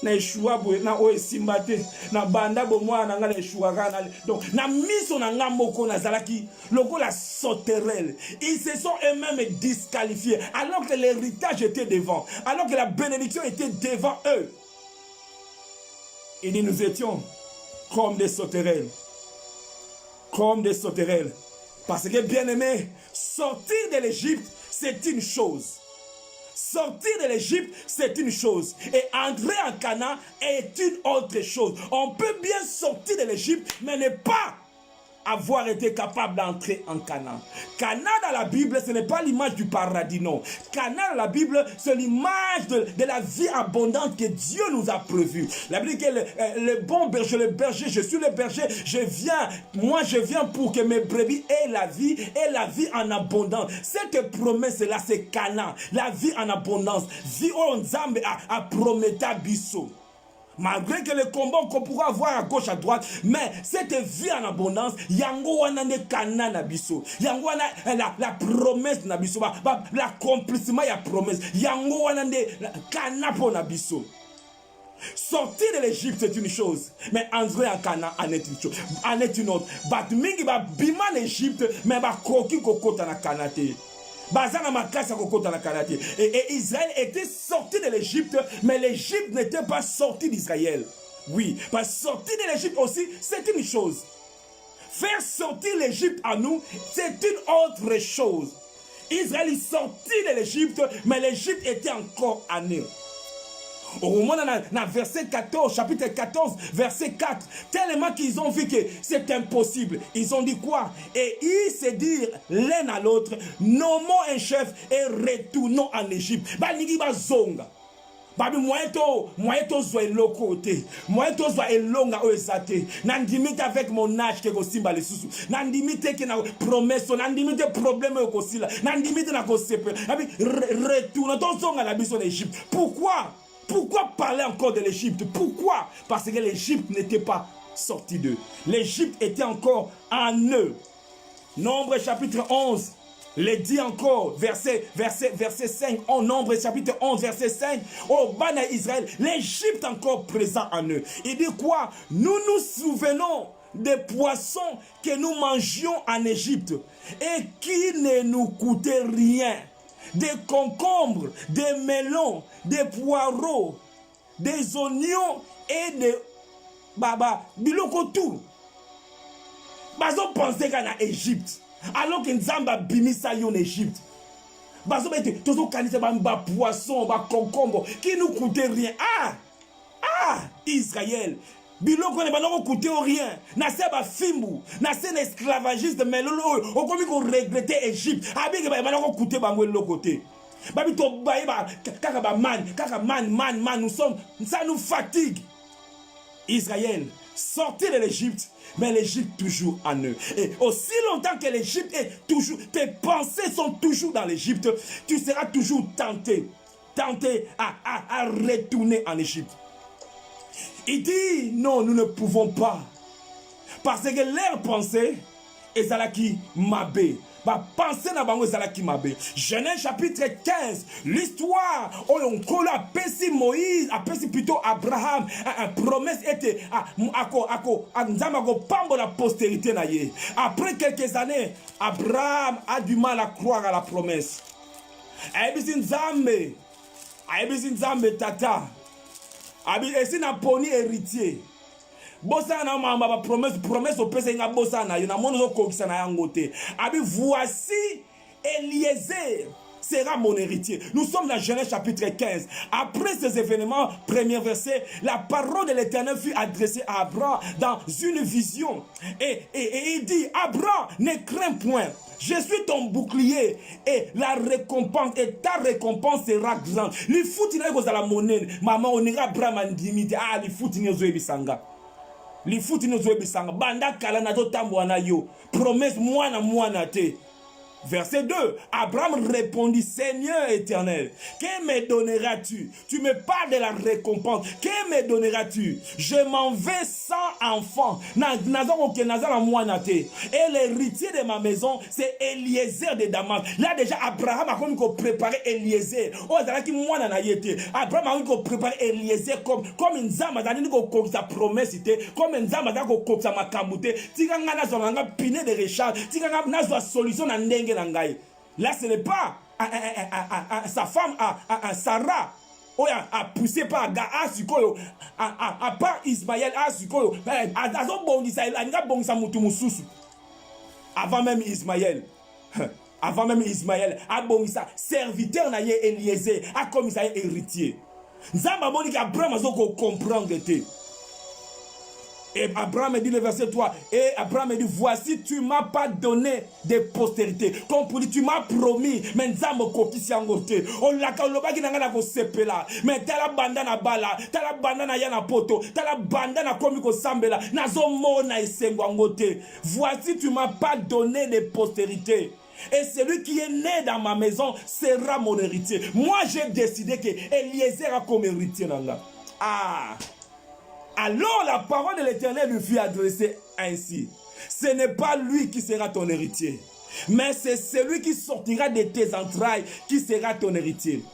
na Yeshua na oesimbate na banda bomwa na ngale Yeshua kana donc na miso na ngamoko na zalaki loko la sauterelle. Ils se sont eux-mêmes disqualifiés alors que l'héritage était devant, alors que la bénédiction était devant eux. Et nous étions comme des sauterelles. Comme des sauterelles. Parce que, bien aimé, sortir de l'Égypte, c'est une chose. Sortir de l'Égypte, c'est une chose. Et entrer en Canaan est une autre chose. On peut bien sortir de l'Égypte, mais ne pas avoir été capable d'entrer en Canaan. Canaan dans la Bible, ce n'est pas l'image du paradis, non. Canaan dans la Bible, c'est l'image de la vie abondante que Dieu nous a prévue. La Bible dit que le bon berger, je suis le berger, je viens pour que mes brebis aient la vie en abondance. Cette promesse-là, c'est Canaan, la vie en abondance. Vie où Nzambe a promettu à Bissau. Malgré que le combat qu'on pourra avoir à gauche, à droite, mais cette vie en abondance, yango wana ne kana na biso, yango wana la promesse na biso, l'accomplissement ya promesse, yango wana ne kana po na biso. Sortir de l'Égypte, c'est une chose, mais entrer en Canaan en est une chose, en est une autre. Batmingi ba bima l'Égypte, mais ba koki kokota na kanate. Et Israël était sorti de l'Égypte, mais l'Égypte n'était pas sorti d'Israël. Oui, parce que sortir de l'Égypte aussi, c'est une chose. Faire sortir l'Égypte à nous, c'est une autre chose. Israël est sorti de l'Égypte, mais l'Égypte était encore à nous. Au moment dans verset 14, chapitre 14, verset 4, tellement qu'ils ont vu que c'est impossible. Ils ont dit quoi? Et ils se disent l'un à l'autre, nommons un chef et retournons en Égypte. Banigi bazonga. Babi moyeto zo eloko te. Moyeto zo elonga oezate. Nandimite avec mon âge ke kosimba le susu. Nandimite ke na promesse, nandimite problème ko sila. Nandimite na ko sepe. Babi retourne to zonga la biso en Égypte. Pourquoi? Pourquoi parler encore de l'Égypte? Pourquoi? Parce que l'Égypte n'était pas sortie d'eux. L'Égypte était encore en eux. Nombre chapitre 11. Le dit encore, verset 5, en Nombre chapitre 11, verset 5, au Bana Israël, l'Égypte encore présent en eux. Il dit quoi? Nous nous souvenons des poissons que nous mangions en Égypte et qui ne nous coûtaient rien. Des concombres, des melons, des poireaux, des oignons et des biloko tout. Bazo pensé qu'en Égypte. Alors que Nzamba bimisa en Égypte. Bazo bete tozo kanise ba poisson, ba concombre qui nous coûtait rien. Israël. Biloko ne banoko coûter rien. Na se ba fimbu, na se esclavagiste mais lolo o komi ko regretter Égypte. Abi ke ba banoko coûter bango le côté. Babi to ba kaka man nous sommes ça nous fatigue. Israël sortez de l'Égypte, mais l'Égypte toujours en eux. Et aussi longtemps que l'Égypte est toujours, tes pensées sont toujours dans l'Égypte, tu seras toujours tenté à retourner en Égypte. Il dit, non, nous ne pouvons pas. Parce que leur pensée est à la qui m'abbé. Pensez na bango ezalaki mabe. Genèse chapitre 15, l'histoire où on colle à Pessi Moïse, à Pessi plutôt Abraham, une promesse était à pambo la postérité na ye. Après quelques années, Abraham a du mal à croire à la promesse. Aibisi nzambe tata. Abi esi na poni héritier. Bossa na mamba promesse au pesa nga bossa na yo na mono kokisa na yango te. Abi voici Eliezer sera mon héritier. Nous sommes dans Genèse chapitre 15. Après ces événements, premier verset, la parole de l'Éternel fut adressée à Abraham dans une vision. Et il dit, Abraham, ne crains point. Je suis ton bouclier et la récompense et ta récompense sera grande. Li foutina ko za la monnaie. Maman on ira Abraham andimite. Li foutina zo ebisanga. Li foutina zo ebisanga. Banda kala na to tambo na yo. Promesse mwana te. Verset 2, Abraham répondit, Seigneur éternel, que me donneras-tu? Tu me parles de la récompense. Que me donneras-tu? Je m'en vais sans enfant. Et l'héritier de ma maison, c'est Eliezer de Damas. Là déjà, Abraham a comme préparé Eliezer. Abraham a comme préparé Eliezer comme une zama, sa promesse, comme une zama, sa makamute. Tiganga na piné de Richard. Tiganga na solution na ndenge. Là, ce n'est pas sa femme, Sarah, a poussé par Gaa Sikoyo, à part Ismaël, Sikoyo, avant même Ismaël. Avant même Ismaël, Abonisa, serviteur na ye Eliezer, a comme ça héritier. Nzamba Monika Abraham a comprendre que et Abraham dit le verset 3, et Abraham dit, voici, tu m'as pas donné de postérité. Comme pour dire, tu m'as promis, mais nzambo koki siangote. On l'a kalobaki nangana ko sepela. Mais tala bandana bala, tala bandana yana poto, tala bandana komi ko sambela. Nazo mona esengwangote. Voici, tu m'as pas donné de postérité. Et celui qui est né dans ma maison sera mon héritier. Moi, j'ai décidé que Eliezer a comme héritier. Alors la parole de l'Éternel lui fut adressée ainsi. Ce n'est pas lui qui sera ton héritier, mais c'est celui qui sortira de tes entrailles qui sera ton héritier.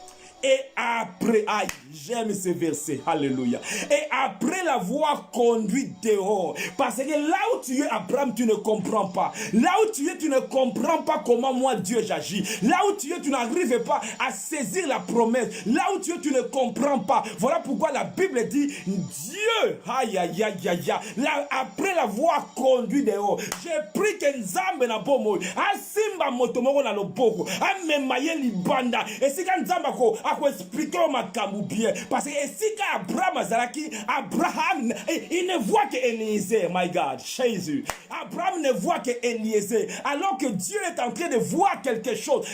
Et après, aïe, j'aime ce verset, alléluia. Et après l'avoir conduit dehors, parce que là où tu es, Abraham, tu ne comprends pas. Là où tu es, tu ne comprends pas comment moi Dieu j'agis. Là où tu es, tu n'arrives pas à saisir la promesse. Là où tu es, tu ne comprends pas. Voilà pourquoi la Bible dit, Dieu, aïe, aïe, aïe, aïe, aïe, après l'avoir conduit dehors, j'ai pris que Nzambe na bomo, asimba motomoko na loboko, amemaye libanda, et si quand Nzamba ko, ako expliquer makambu bien, parce que si quand Abraham azalaki, Abraham, il ne voit que Eliezer, my God, Jésus. Abraham ne voit que Eliezer, alors que Dieu est en train de voir quelque chose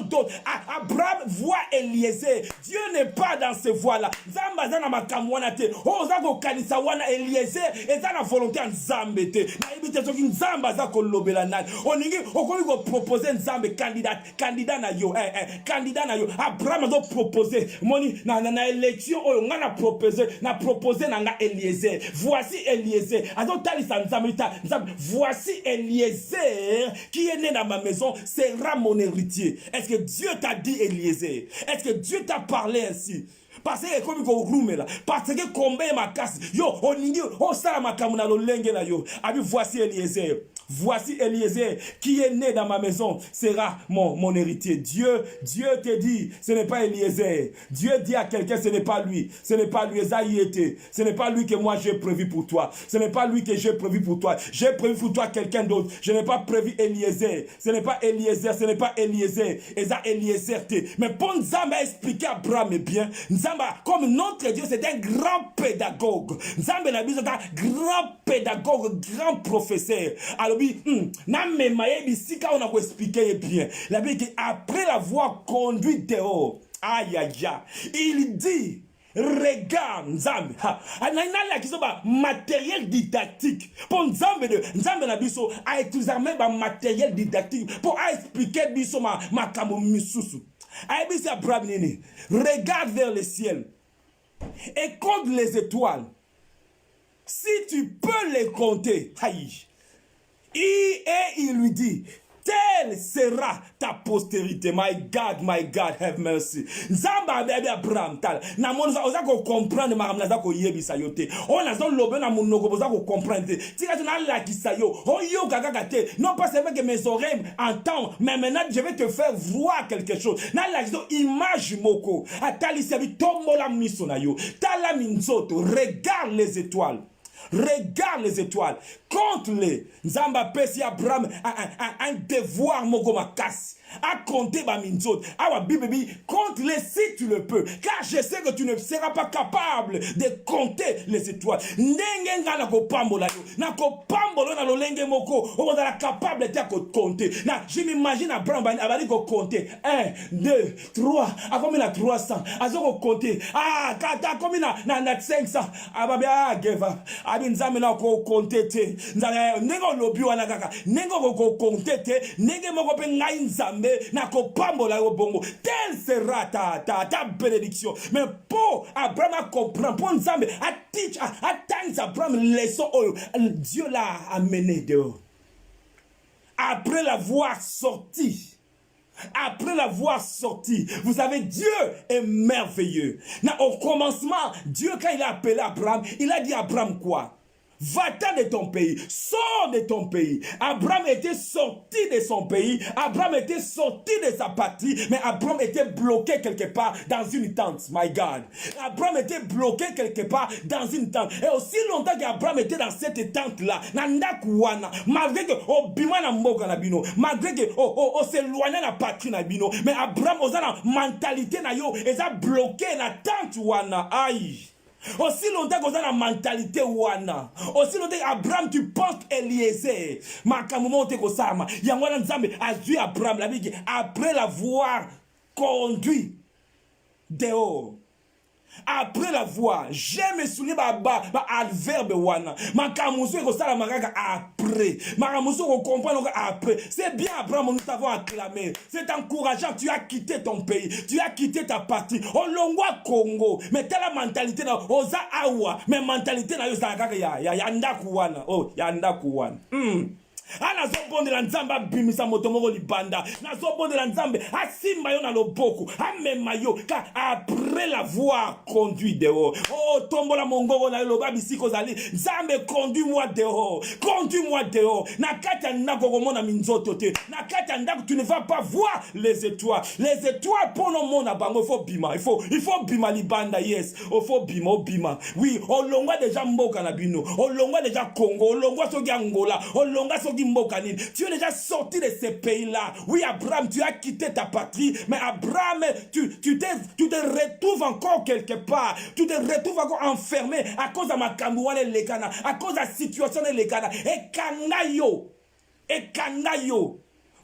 d'autre. Abraham voit Eliezer. Dieu n'est pas dans ces voies-là. Nzamba zana makambu wana te, o zako kanisa wana Eliezer, et zana volonté en Nzambe te. Na ibite soki Nzamba zako lobela nani. Oningi, okomi ko proposer Nzambe candidat na yo, candidat na yo. Abraham a proposé, moni na élection oyo nga na proposé na nga Eliezer. Voici Eliezer. Azo talisa Nzambe. Voici Eliezer qui est né dans ma maison, sera mon héritier. Est-ce que Dieu t'a dit Eliezer? Est-ce que Dieu t'a parlé ainsi? Parce que comme ko rume là, parce que combien ma casse yo oningi o sala makamu na lolenge na yo. Abi voici Eliezer. Voici Eliezer qui est né dans ma maison sera mon héritier. Dieu te dit, ce n'est pas Eliezer. Dieu dit à quelqu'un, ce n'est pas lui. Ce n'est pas lui, ce n'est pas lui que moi j'ai prévu pour toi. Ce n'est pas lui que j'ai prévu pour toi. J'ai prévu pour toi quelqu'un d'autre. Je n'ai pas prévu Eliezer. Ce n'est pas Eliezer, ce n'est pas Eliezer. Eliezer te. Mais pour Nzamba expliquer à Abraham bien, Nzamba, comme notre Dieu, c'est un grand pédagogue. Nzamba n'a besoin d'un grand pédagogue, grand professeur. Alors, na memaye bisika on a expliqué bien. La Bible après l'avoir conduit dehors, aïe aïe aïe, il dit regarde Nzambe. Anaina qui sont matériel didactique. Pour Nzambe na biso a utilisé même matériel didactique pour expliquer biso ma kamo misusu. Aïe bisi Abraham nini. Regarde vers le ciel et compte les étoiles. Si tu peux les compter, aïe. Et il lui dit, telle sera ta postérité. My God, have mercy. Nzamba bebe Abraham tal. Na monza ozako comprendre ma ramna zako yebisa yote. On a zon lobe na monoko ozako comprendre. Tika tuna la kisayo. Oh yo gagagate. Non pas c'est vrai que mes oreilles entendent, mais maintenant je vais te faire voir quelque chose. Na la kiso image moko. Atali sebi tombo la misona yo. Tala minzoto. Regarde les étoiles. Regarde les étoiles, compte-les. Nzamba pesi Abraham un devoir mogomakas. À compter Baminzot. Awa Bibi, compte-les si tu le peux. Car je sais que tu ne seras pas capable de compter les étoiles. Nengenga na ko pambola yo. Na ko pambola na lo lenge moko. On va être capable de compter. Na, je m'imagine Abraham abali ko compter. 1, 2, 3. A combien na 300. Azo ko compter. Ah, kata combien na 500. Ababe geva. Abi nzame na ko compter te. Nzame nengo lobi wana kaka. Nengo ko compter te. Nenge moko pe ngai nzambe. Telle sera ta bénédiction. Mais pour Abraham comprendre, pour Nzambe, à Abraham leçon, Dieu l'a amené dehors. Après l'avoir sorti, vous savez, Dieu est merveilleux. Au commencement, Dieu, quand il a appelé Abraham, il a dit à Abraham quoi? Va-t'en de ton pays, sors de ton pays. Abraham était sorti de son pays, Abraham était sorti de sa patrie, mais Abraham était bloqué quelque part dans une tente. My God. Abraham était bloqué quelque part dans une tente. Et aussi longtemps qu'Abraham était dans cette tente-là, malgré que malgré que s'éloignait de la patrie, mais Abraham a la mentalité et ça bloqué la tente. Aïe. Aussi longtemps qu'on a la mentalité wana. Aussi longtemps Abraham tu penses Eliezer. Makamumo te kosama. Yangwana Nzambe a dû Abraham la vie après l'avoir conduit dehors. Après l'avoir, j'aime souligner adverbe wana. Makamuso ko sala makaka après. Makamuso ko comprendre après. C'est bien Abraham nous t'avons acclamé. C'est encourageant, tu as quitté ton pays, tu as quitté ta partie. Olongwa Congo, mais t'as la mentalité na oza awa, mais mentalité na yo sa kaka ya ndaku wana. Oh, ya ndaku wana. Nazobondela nzambe abimisa moto moko libanda. Nazobondela nzambe asimba yo na loboko. Amema yo car après l'avoir conduit dehors. Oh tombola mongoko na loba bisiko zali. Nzambe conduis-moi dehors. Conduis-moi dehors. Na kati ya ndako komona minzoto te. Na kati ya ndako tu ne vas pas voir les étoiles. Les étoiles pour no mona bango il faut bima. Il faut bima libanda yes. Il faut bima. Oui, olongwa déjà mboka na bino. Olongwa déjà Congo, olongwa soki Angola, olongwa soki mboka nini. Tu es déjà sorti de ces pays-là. Oui, Abraham, tu as quitté ta patrie, mais Abraham, tu te retrouves encore quelque part. Tu te retrouves encore enfermé à cause de ma kamouane lekana, à cause de la situation de lekana. Et kangayo.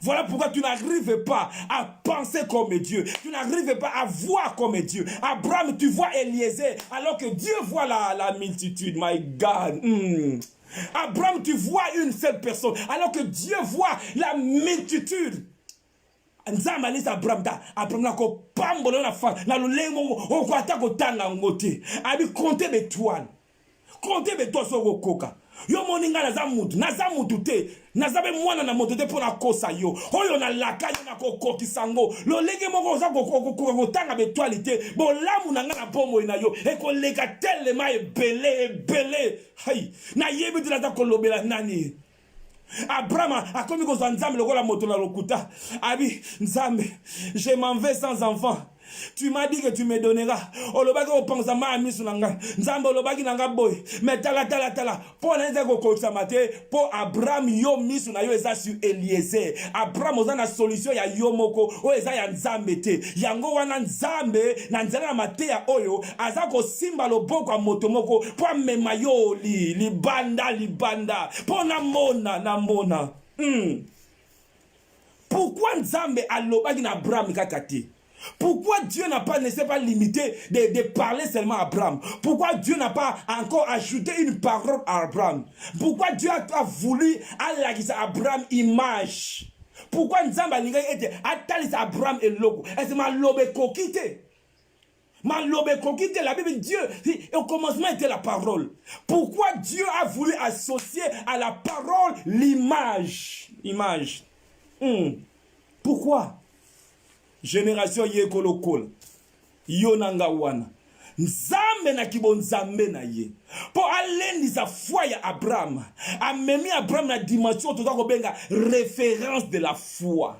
Voilà pourquoi tu n'arrives pas à penser comme Dieu. Tu n'arrives pas à voir comme Dieu. Abraham, tu vois Eliezer, alors que Dieu voit la multitude. My God. Abraham, tu vois une seule personne, alors que Dieu voit la multitude. Nzamba alisa Abraham na ko pambolo na fa na lolengo okwata ko tanga ngote abi compter l'étoile. Compter l'étoile so koka. Yo moninga naza mutu te nazabe mwana na moto te pona kosa yo oyo na lakayo na kokokisango lo lenge moko za kokotanga betwalite bolamu na nga na bombo na yo ekoleka telema ebele hai na yebi tila za kolobela nani Abraham a commis ko nzambe lokola moto na lokuta abi nzambe je m'en vais sans enfant. Tu m'as dit que tu me donneras. Olobaki opanza ma misu nanga. Nzambe olobaki nanga boy. Mais tala. Po na nzako kokosama te. Po Abraham yo misu na yo eza sur Eliezer. Abraham oza na solution ya yo moko. O eza ya nzambe te. Yango wana nzambe na nzela na mateya oyo. Azako simba loboko ya moto moko. Po amema yo libanda. Po na mona. Pourquoi nzambe alobaki na Abraham kakati? Pourquoi Dieu ne s'est pas limité de parler seulement à Abraham? Pourquoi Dieu n'a pas encore ajouté une parole à Abraham? Pourquoi Dieu a voulu alakisa Abraham image? Pourquoi Nzamba était atalisa Abraham et logo? Est-ce malobe kokite? Malobe kokite, la Bible, Dieu, au commencement était la parole. Pourquoi Dieu a voulu associer à la parole l'image? Pourquoi? Génération yekolokol yonanga wana nzambe na kibo nzambe na ye po alendisa foi ya Abraham amemi Abraham na dimension toza kobenga référence de la foi.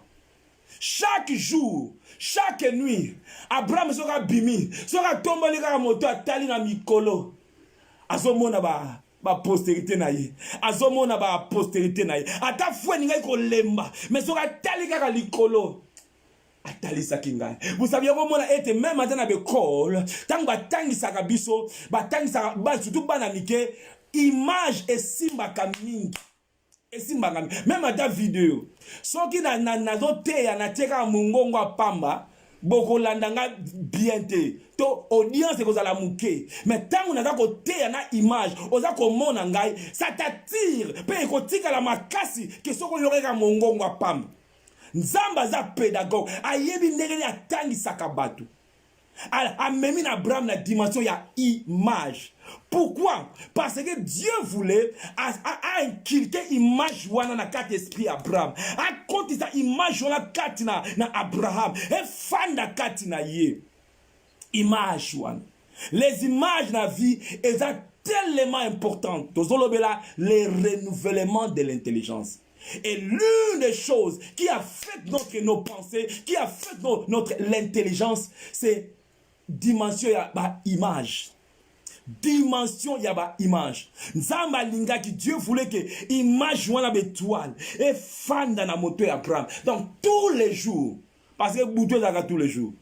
Chaque jour, chaque nuit, Abraham soka bimi soka tomboli kaka moto atali na mikolo azomona ba postérité na ye azomona ba postérité na ye ata foi ninga kolemba mais soka tali kaka likolo atalisa kinga. Vous saviez comment on a été même dans l'école tant batangisa biso batangisa surtout banamike image et simba kamingi esimba ngami même dans vidéo soki na zote ya na teka mungongo apamba bokolandanga bien te to audience kozala muke mais tangu naza koteya na image oza komona ngai ça t'attire pe ekotika la makasi ke soko yoreka mungongo apamba. Nzamba za pédagogue ayebi ndenge atangisaka bato amemi na Abraham na dimension ya image. Pourquoi? Parce que Dieu voulait a inculqué image wana na kati esprit Abraham a konti sa image wana kati na Abraham e fanda kati na ye image wana. Les images na vie eza tellement importantes tozolobela les renouvellements de l'intelligence. Et l'une des choses qui a fait nos pensées, qui a fait l'intelligence, c'est dimension yaba image. Dimension yaba image. Nzamba linga ki Dieu voulait que image wana bétoile et fan dans la moto ya Abraham. Donc tous les jours, parce que Boutou est tous les jours.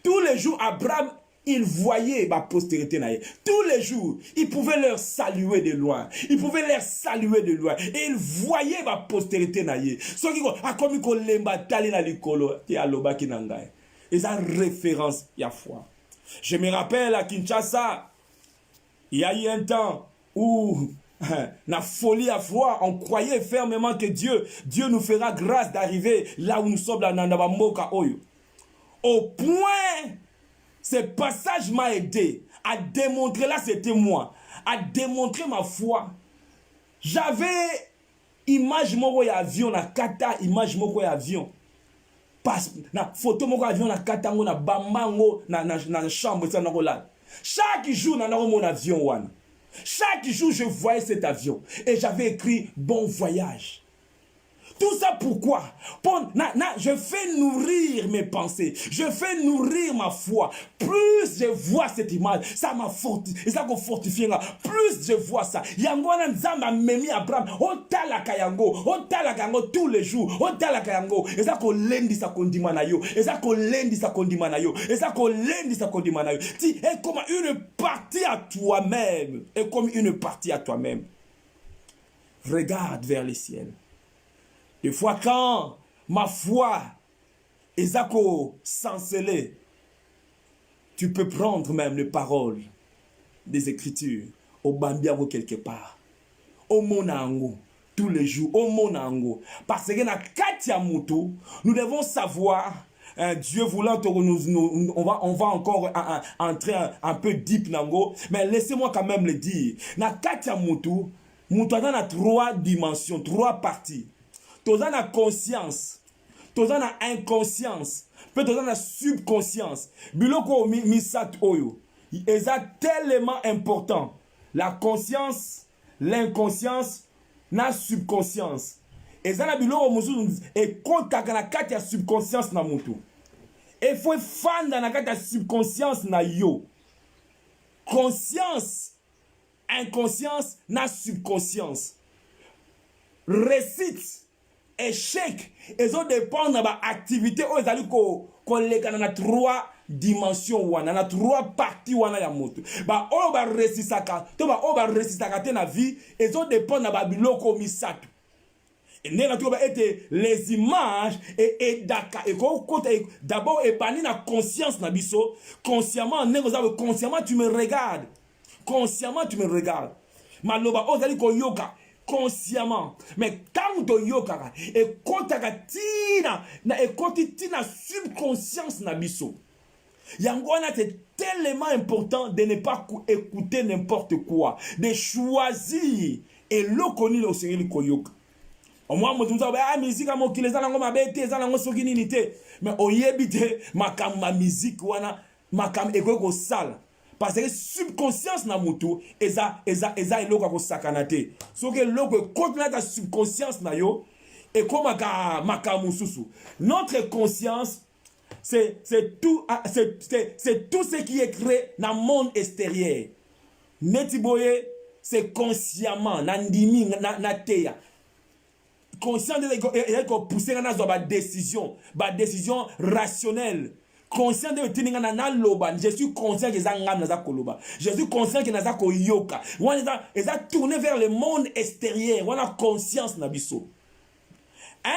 Tous les jours Abraham il voyait ma postérité naïe. Tous les jours, il pouvait leur saluer de loin. Il pouvait leur saluer de loin. Et il voyait ma postérité naïe. Ce qui a commis qu'on lemba tali na likolo et à loba kinangai. Et ça référence y a foi. Je me rappelle à Kinshasa, il y a eu un temps où la folie à foi, on croyait fermement que Dieu nous fera grâce d'arriver là où nous sommes dans Nandabamboka Oyo. Au point ce passage m'a aidé à démontrer, là c'était moi, à démontrer ma foi. J'avais image moko ya avion na kata image moko ya avion pas na photo moko avion na kata ngo na bambango na chambre ça na kolala. Chaque jour na mon avion wana. Chaque jour je voyais cet avion et j'avais écrit bon voyage. Tout ça pourquoi? Je fais nourrir mes pensées. Je fais nourrir ma foi. Plus je vois cette image, ça m'a fortifié. Et ça m'a fortifié. Plus je vois ça. Yangwana nzamba memi Abraham. Otala kayango. Otala kayango tous les jours. Otala kayango. Et ça ko lendi sa kondima na yo. Et ça ko lendi sa kondima na yo. Et ça ko lendi sa kondima na yo. Et comme une partie à toi-même. Et comme une partie à toi-même. Regarde vers le ciel. Des fois, quand ma foi est chancelée, tu peux prendre même les paroles des Écritures au Bambiago quelque part, au Monango, tous les jours, au Monango. Parce que dans Katia Moutou, nous devons savoir, Dieu voulant, on va encore entrer un peu deep nango, mais laissez-moi quand même le dire. Dans Katia Moutou, Moutou a 3 dimensions, 3 parties. Toza na conscience, toza na inconscience, peut toza na subconscience. Biloko misat oyo, eza tellement important. La conscience, l'inconscience, na subconscience. Eza na biloko musu e kontaka na kati ya subconscience na mutu. E faut fanda na kati ya subconscience na yo. Conscience, inconscience, na subconscience. Récite. Échec, ils ont dépendre de l'activité où ils allaient qu'on a 3 dimensions wana, na 3 parties wana ya moto. Ba on va réussir to ba on va réussir ça na vie, ils ont dépendre de biloko misato. Et n'est pas être les images et daka et côté d'abord et bani na conscience na biso, consciemment consciemment tu me regardes. Consciemment tu me regardes. Maloba ozali ko yoka consciemment, mais quand tu yoka et kontakati na ekoti tina subconscience na biso. Yangwana c'est tellement important de ne pas écouter n'importe quoi, de choisir et le connaître au Seigneur koyoka. Au moins moi nous avons ah musique à mon qui les alango mabete za lango soki nini te, mais oyebite makamba musique wana makam eko sala. Parce que subconscience na mutu eza eloko ko sakanate. So que loko contre ta subconscience na yo et comme makamususu. Notre conscience c'est tout ce qui est créé dans le monde extérieur. Netiboye c'est consciemment nandimi na teya. Conscient de ko pousser na zo ba décision rationnelle. Conscient de tenir na loba, je suis conscient que ça ngam na za koloba, je suis conscient que na za ko yoka, wana eza tourner vers le monde extérieur, wana conscience na biso.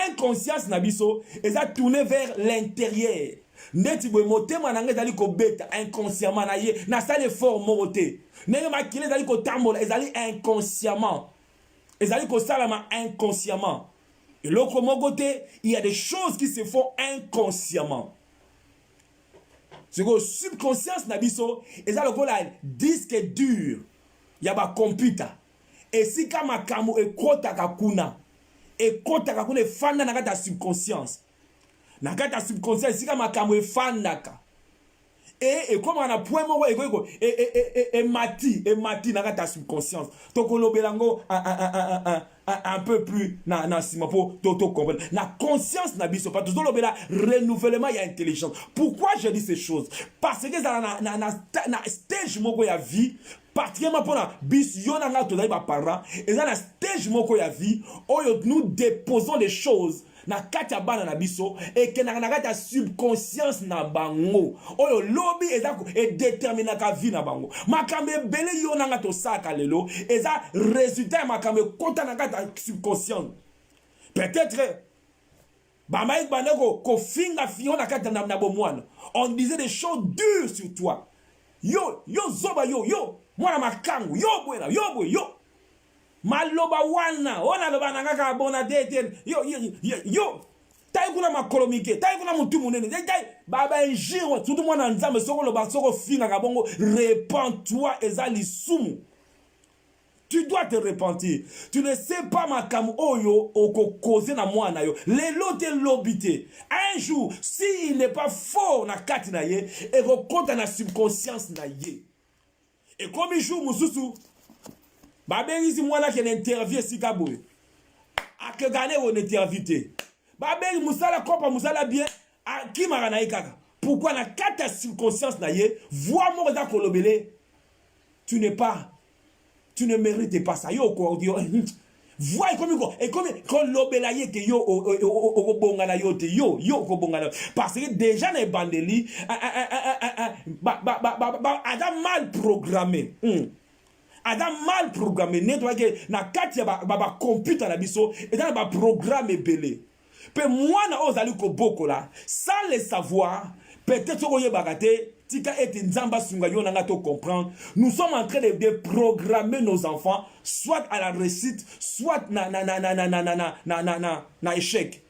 Inconscience na biso eza tourner vers l'intérieur. Neti boy motema na ngezali ko beta inconsciemment na ye na sale effort moté. Nenge makile ezali ko tambola ezali inconsciemment. Ezali ko salama inconsciemment. Et l'autre côté, il y a des choses qui se font inconsciemment. C'est que subconscience nabiso et ça le go là disque dur ya ba computer et si kama kamu e kota kakuna fanda na kata subconscience si kama kamu e fanda ka et comme on a point mo e mati na kata subconscience to ko lobelango un peu plus na sima pour to comprendre la conscience na biso pas toujours lobela renouvellement ya intelligence. Pourquoi je dis ces choses? Parce que ça na stage moko ya vie particulièrement pour la bis yona nga to dai ba parents et ça na stage moko ya vie où nous déposons des choses na kati bana na biso et que na kati subconscience na bango oyo lobby ezako et déterminer ka vie na bango makambe bele yona nga to saka lelo eza résultat makambe konta na kati subconscience peut-être ba maïk baneko ko finga fiona na kati na bomwana on disait des choses dures sur toi yo zoba yo mwana makangu yo bwela yo maloba wana ona loba nangaka bona deten yo tai kuna makolomike tai kuna mutu munene tai baba njiro tout mwana nzambe soko loba soko finga ka bongo répands-toi ezali sumu Tu dois te repentir. Tu ne sais pas makam oyo oko causer na mwana yo. Lelo te lobité. Un jour, s'il n'est pas fort na kati na ye, et ko compte na subconscience na ye. Et comme il joue mususu, ba bengi mwana qui interview sikaboy. A que gane on interview. Ba bengi musala kopa musala bien, a ki marana ikaka. Pourquoi na kati subconscience na ye, voix mo za kolobele. Tu n'es pas, tu ne mérites pas ça. Yo ko dio. Vois comme quand l'obélaye que yo au bongana yo te yo ko bongana parce que déjà les bandeli adam mal programmé. Adam mal programmé nettoie que na kati ba computer na biso et dans ba programme belé. Pe moi na ozali ko boko là sans le savoir peut-être ko ye bagate tika eti nzamba sunga yo nanga to comprendre. Nous sommes en train de programmer nos enfants soit à la réussite soit na échec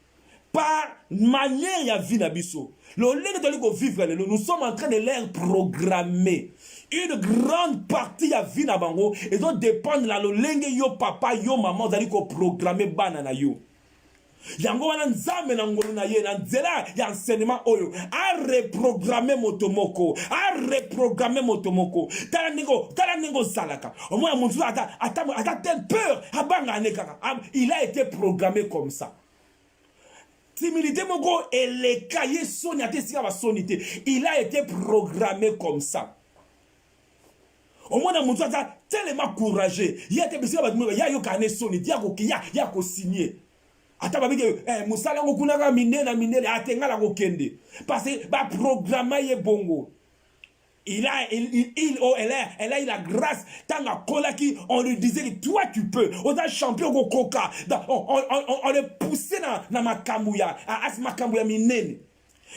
par manière ya vie na biso. Lo lenge to liko vivre lelo nous sommes en train de les programmer. Une grande partie ya vie na bango et donc dépendre la lo lenge yo papa yo maman zali ko programmer bana na yo. Yango wana nzambe na ngolo na ye na nzela ya enseignement oyo a reprogrammer motomoko tala ningo salaka au moins mon Dieu ata telle peur abanga ne kaka il a été programmé comme ça timidité moko et les cahiers sonité sika ba sonité il a été programmé comme ça au moins mon Dieu ata tellement courageux il a été bisika ba ya yo kané sonité ya ko signer ata babike musala ngokunaka minene atenga la kokende parce que ba programme ye bongo elle a eu la grâce tanga kola qui on lui disait que toi tu peux on a champion ko koka on le poussait na makambuya as makambuya minene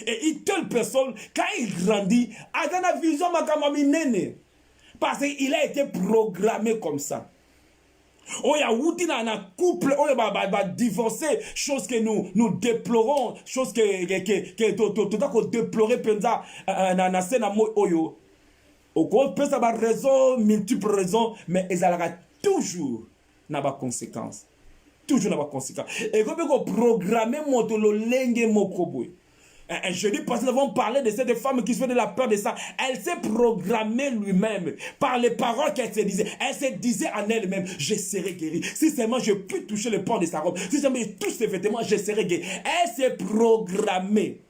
et une telle personne quand il grandit a dans vision makambuya minene parce qu'il a été programmé comme ça. Oh ya wuti na couple oh ba divorcer chose que nous déplorons chose que déplorer penza na scène oyo au peut ça ba raison multiples raisons mais ezalaka toujours na ba conséquences et comme ko programmer motolo lenge mokoboy. Un jeudi passé, nous avons parlé de cette femme qui se fait de la peur de ça. Elle s'est programmée lui-même par les paroles qu'elle se disait. Elle se disait en elle-même, je serai guérie. Si seulement je peux toucher le port de sa robe, si seulement je touche ses vêtements, je serai guérie. Elle s'est programmée.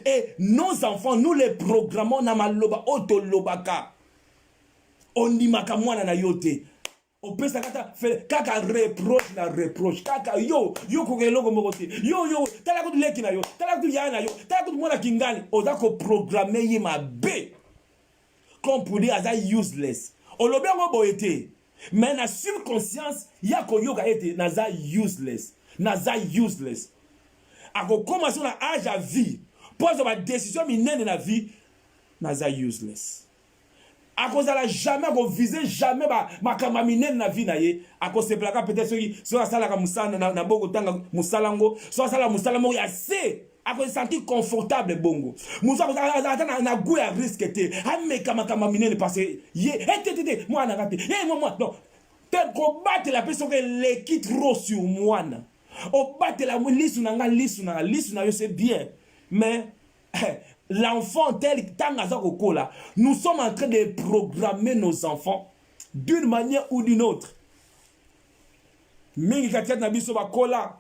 Et nos enfants, nous les programmons na maloba otolobaka. Onimaka mwana na yote. On peut s'arrêter faire kaka reproche kaka yo kokeloko mokote yo tala ko leki na yo tala ko yana yo tala ko mona kingani oza ko programmer ye mabe comme pour dire aza useless olobi ngo boyete mais na subconscience ya ko yoka ete naza useless ako commencer na âge à vie pose ba décision minene na vie naza useless. À cause de la jamais qu'on visait jamais ma kamamine na vie na ye à cause de plaka peut-être sur la salle comme ça na boko tanga musalango sur la musalango ya c'est à cause sentir confortable bongo musa na goût à risque te ame kamamine parce que ye moi na raté moi non tel combattre la personne que les quitte trop sur moi na o battre la lisu na yo c'est bien mais l'enfant tel là, nous sommes en train de programmer nos enfants d'une manière ou d'une autre. Mingi katia na biso bakola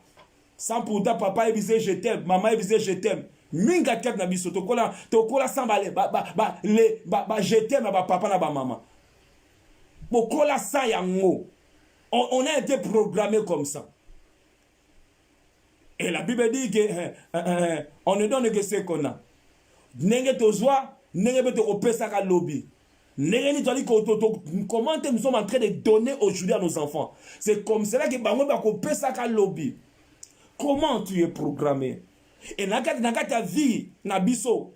sans pourtant papa disait je t'aime, maman disait je t'aime. Mingi katia na biso tokola sans balé je t'aime ba papa na ba maman. Bokola sa yango. On a été programmé comme ça. Et la Bible dit que on ne donne que ce qu'on a. Nenge tozwa nenge beto opesa ka lobby nenge ni toli ko comment nous sommes en train de donner aujourd'hui à nos enfants. C'est comme cela que bango ba ko opesa ka lobby. Comment tu es programmé et na ta vie na biso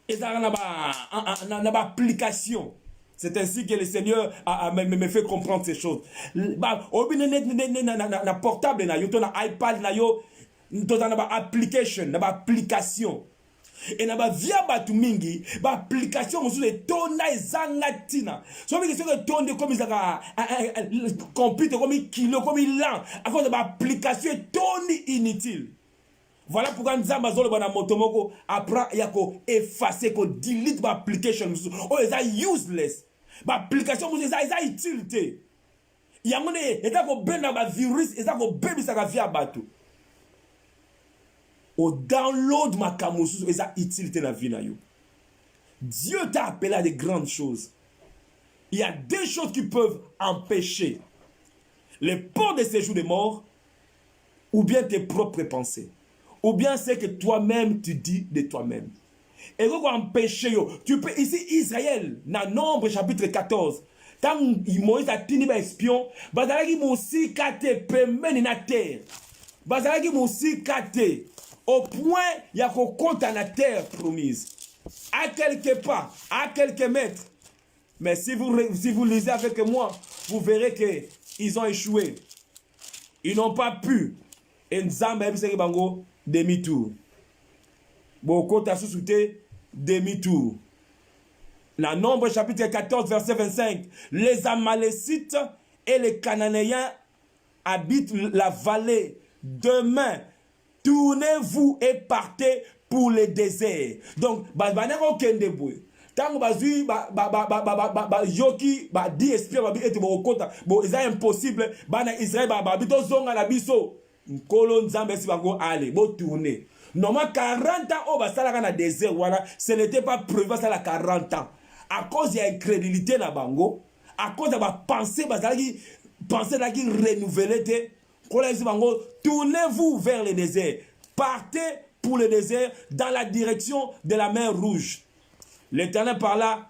et na ba application. C'est ainsi que le Seigneur me fait comprendre ces choses. Ba obine na portable na yo to na iPad na yo to na ba application na ba application. Et na ba via batu mingi ba application mosusu etonda ezanga tina so mingi soki etonde comme izaka computer comme kilo comme lent à cause de ba application etondi inutile. Voilà pourquoi nzamba zolo bana motomoko après yako effacer ko delete ba application mosusu o eza useless ba application mosusu eza utilité yango ne eta ko benda ba virus eza ko bebisaka via batu. Au download ma kamusu et ça utilité la vie na yo. Dieu t'a appelé à de grandes choses. Il y a des choses qui peuvent empêcher le port de séjour des morts ou bien tes propres pensées ou bien ce que toi-même tu dis de toi-même. Et donc empêcher yo. Tu peux ici Israël dans Nombre chapitre 14. Tant Moïse a tenu ba espion, bazalaki mosi kate pemeni na terre. Bazalaki mosi kate au point il y a qu'on compte à la terre promise à quelques pas, à quelques mètres. Mais si vous lisez avec moi, vous verrez que ils ont échoué. Ils n'ont pas pu. Et Nzambe a bango demi-tour. Beaucoup t'a sous-souté demi-tour. Dans Nombre chapitre 14 verset 25, les Amalécites et les Cananéens habitent la vallée. Demain tournez-vous et partez pour le désert. Donc, banako kende boy. Tango bazui yoki ba di esprit ba ete bo kota bo eza impossible bana Israël ba bito zonga na biso. Nkolo nzambe si bango aller bo tourner. Normalement 40 ans au basala na désert voilà, ce n'était pas prévu ça la 40 ans. À cause de l'incrédulité na bango, à cause de ba pensée bazali penser là qui renouveler. Tournez-vous vers le désert. Partez pour le désert dans la direction de la mer Rouge. L'Éternel parla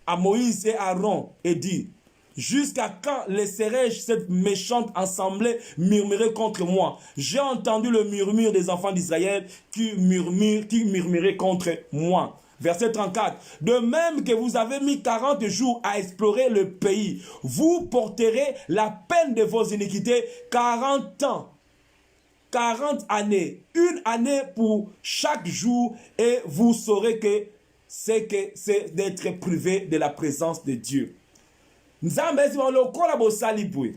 à Moïse et à Aaron et dit: jusqu'à quand laisserai-je cette méchante assemblée murmurer contre moi? J'ai entendu le murmure des enfants d'Israël qui murmuraient contre moi. Verset 34. De même que vous avez mis 40 jours à explorer le pays, vous porterez la peine de vos iniquités 40 ans. 40 années. Une année pour chaque jour et vous saurez que c'est d'être privé de la présence de Dieu. Nzambe si on le kola bo salibwe.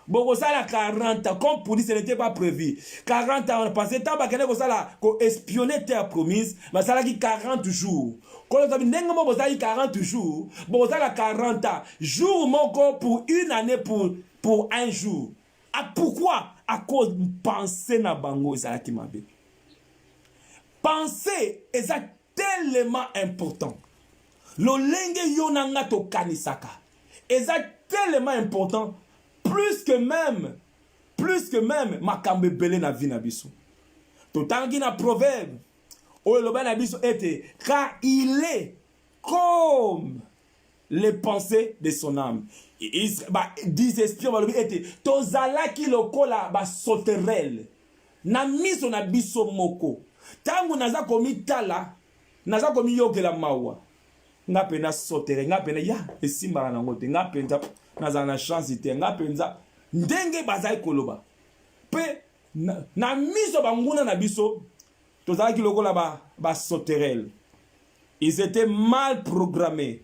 Bon, ça la 40 ans, comme pour dire ce n'était pas prévu. 40 ans, parce que tant que ça la espionner terre promise, mais ça la 40 jours. Quand on a dit 40 jours, bon, ça la 40 ans. Jour mon corps pour une année pour un jour. Ah, pourquoi? À cause de penser na bango, ça la qui m'a dit. Penser est tellement important. Lo lenge yonanga to kanisaka. Est tellement important. Plus que même makambe belé na vie na biso. Totangi na proverbe o loba na biso ete car il est comme les pensées de son âme. Dis espion ba lobi ete tozala ki lokola ba sauterelle na miso na biso moko. Tangu naza komi tala naza komi yokela mawa. Nga pena sauterelle nga pena ya esimba na ngote nga pena naza na chance ite nga penza ndenge bazai koloba pe na miso banguna na biso tozaki lokola ba sauterelle. Ils étaient mal programmés.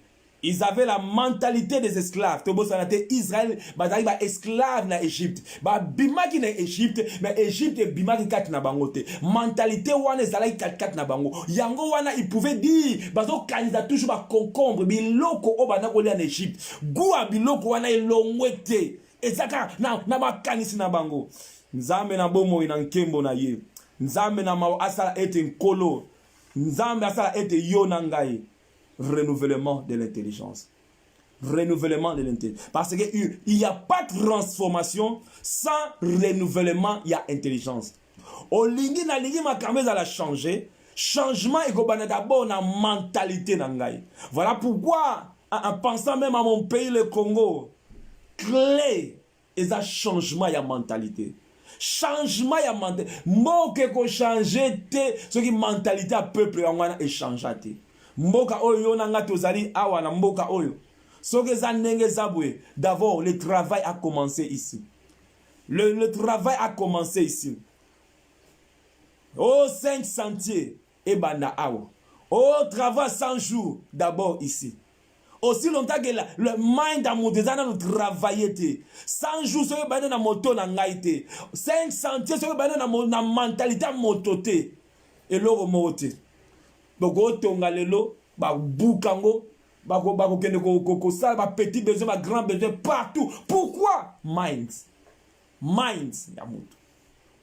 Ils avaient la mentalité des esclaves. Tobo sanate Israël bazali ba esclave na Égypte. Ba bimaki na Égypte, mais Égypte bimaki kat na bangote. Mentalité wana ezalaki kat na bango. Yango wana il pouvait dire bazo kanisa toujours ba concombre biloko o bana ko li en Égypte. Gua biloko wana elongwete. Ezaka na ba kanisi na bango. Nzambe na bomo ina nkembo na ye. Nzambe na ma asala ete nkolo. Nzambe asala ete yo na ngai. Renouvellement de l'intelligence. Renouvellement de l'intelligence. Parce qu'il n'y a pas de transformation sans renouvellement, il y a intelligence. Au lingi na lingi ma kameza la changer. Changement est d'abord dans la mentalité nangai. Voilà pourquoi, en pensant même à mon pays, le Congo, clé est un changement de mentalité. Changement de mentalité. Mot que changer, ce qui mentalité à peuple est changé. Mboka oyo nanga tozali awa na mboka oyo. Soke za ndenge zabwe. D'abord, le travail a commencé ici. Le travail a commencé ici. Au 5 sentiers, et banda awa. Oh, travail 100 jours d'abord ici. Aussi longtemps que le mind a monté, ça nous travailler. 100 jours, ce que banda na moto na ngaite. 5 sentiers, ce que banda na mentalité mototé. Et l'eau moté. Donc, au tonga lelo, ba bukango, ba kende ko sala, ba petit besoin, ba grand besoin partout. Pourquoi? Minds. Minds.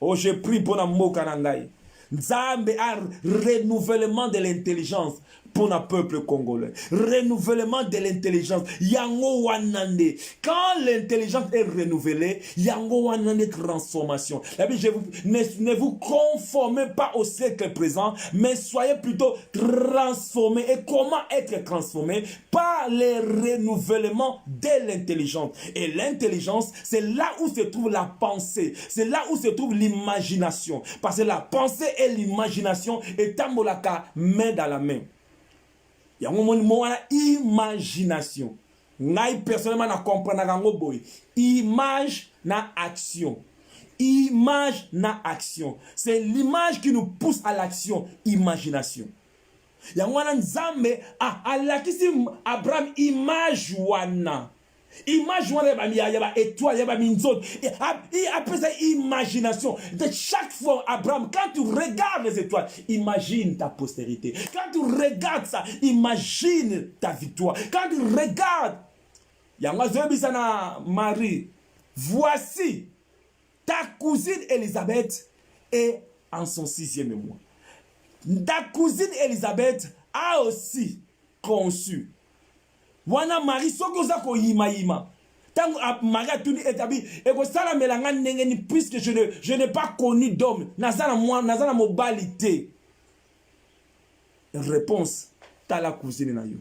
Oh, j'ai pris pour na moka na ngai. Nzambe a renouvellement de l'intelligence pour le peuple congolais. Renouvellement de l'intelligence. Yango wanande. Quand l'intelligence est renouvelée, yango wanande transformation. Ne vous conformez pas au siècle présent, mais soyez plutôt transformés. Et comment être transformé? Par le renouvellement de l'intelligence. Et l'intelligence, c'est là où se trouve la pensée. C'est là où se trouve l'imagination. Parce que la pensée et l'imagination est tambolaka main dans la main. Il y a un moment imagination. Ngai personnellement na comprendre boy. Image na action. Image na action. C'est l'image qui nous pousse à l'action. Imagination. Il y a un nzambe à la kisi Abraham image wana. Image wana yaba étoile yaba minzot. Et après ça imagination. De chaque fois Abraham, quand tu regardes les étoiles, imagine ta postérité. Quand tu regardes ça, imagine ta victoire. Quand tu regardes, yanga zebisana Marie, voici ta cousine Élisabeth est en son 6e mois. Ta cousine Élisabeth a aussi conçu. Wana Marie soko za ko yima. Tango Marie a tout établi et ko sala melanga ndengeni puisque je n'ai pas connu d'homme. Nazana moi, nazana mobilité. Réponse, ta la cousine na yo.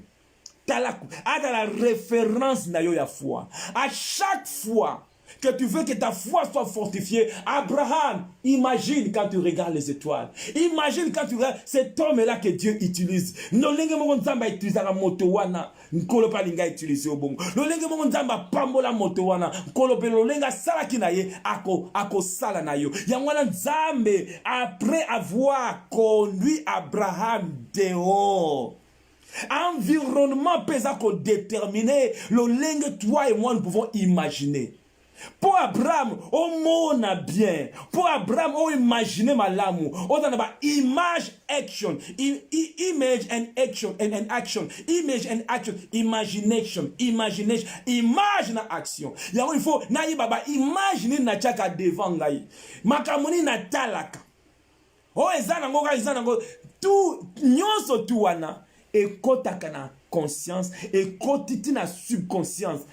Ta la référence na yo ya foi. À chaque fois que tu veux que ta foi soit fortifiée, Abraham, imagine quand tu regardes les étoiles. Imagine quand tu regardes cet homme-là que Dieu utilise. Nolenge mo nzamba utiliser la moto wana, nkolo pa linga utiliser obongo. Nolenge mo nzamba pambola moto wana, nkolo pe lolenga sala kinaye ako sala na yo. Yangwana nzambe après avoir conduit Abraham dehors. Environnement pesa ko déterminer le lingue toi et moi nous pouvons imaginer. Pour Abraham, au mona bien. Pour Abraham, au imaginer malamu. Au danaba image action. Image and action and action. Image and action. Imagination. Imagination. Image na action. Yango il faut na baba imaginer na chaka devant ngai. Makamoni na talaka. Oh ezana ngoka ezana ngo tout nyonso tu wana ekotaka na conscience ekotiti na subconscience.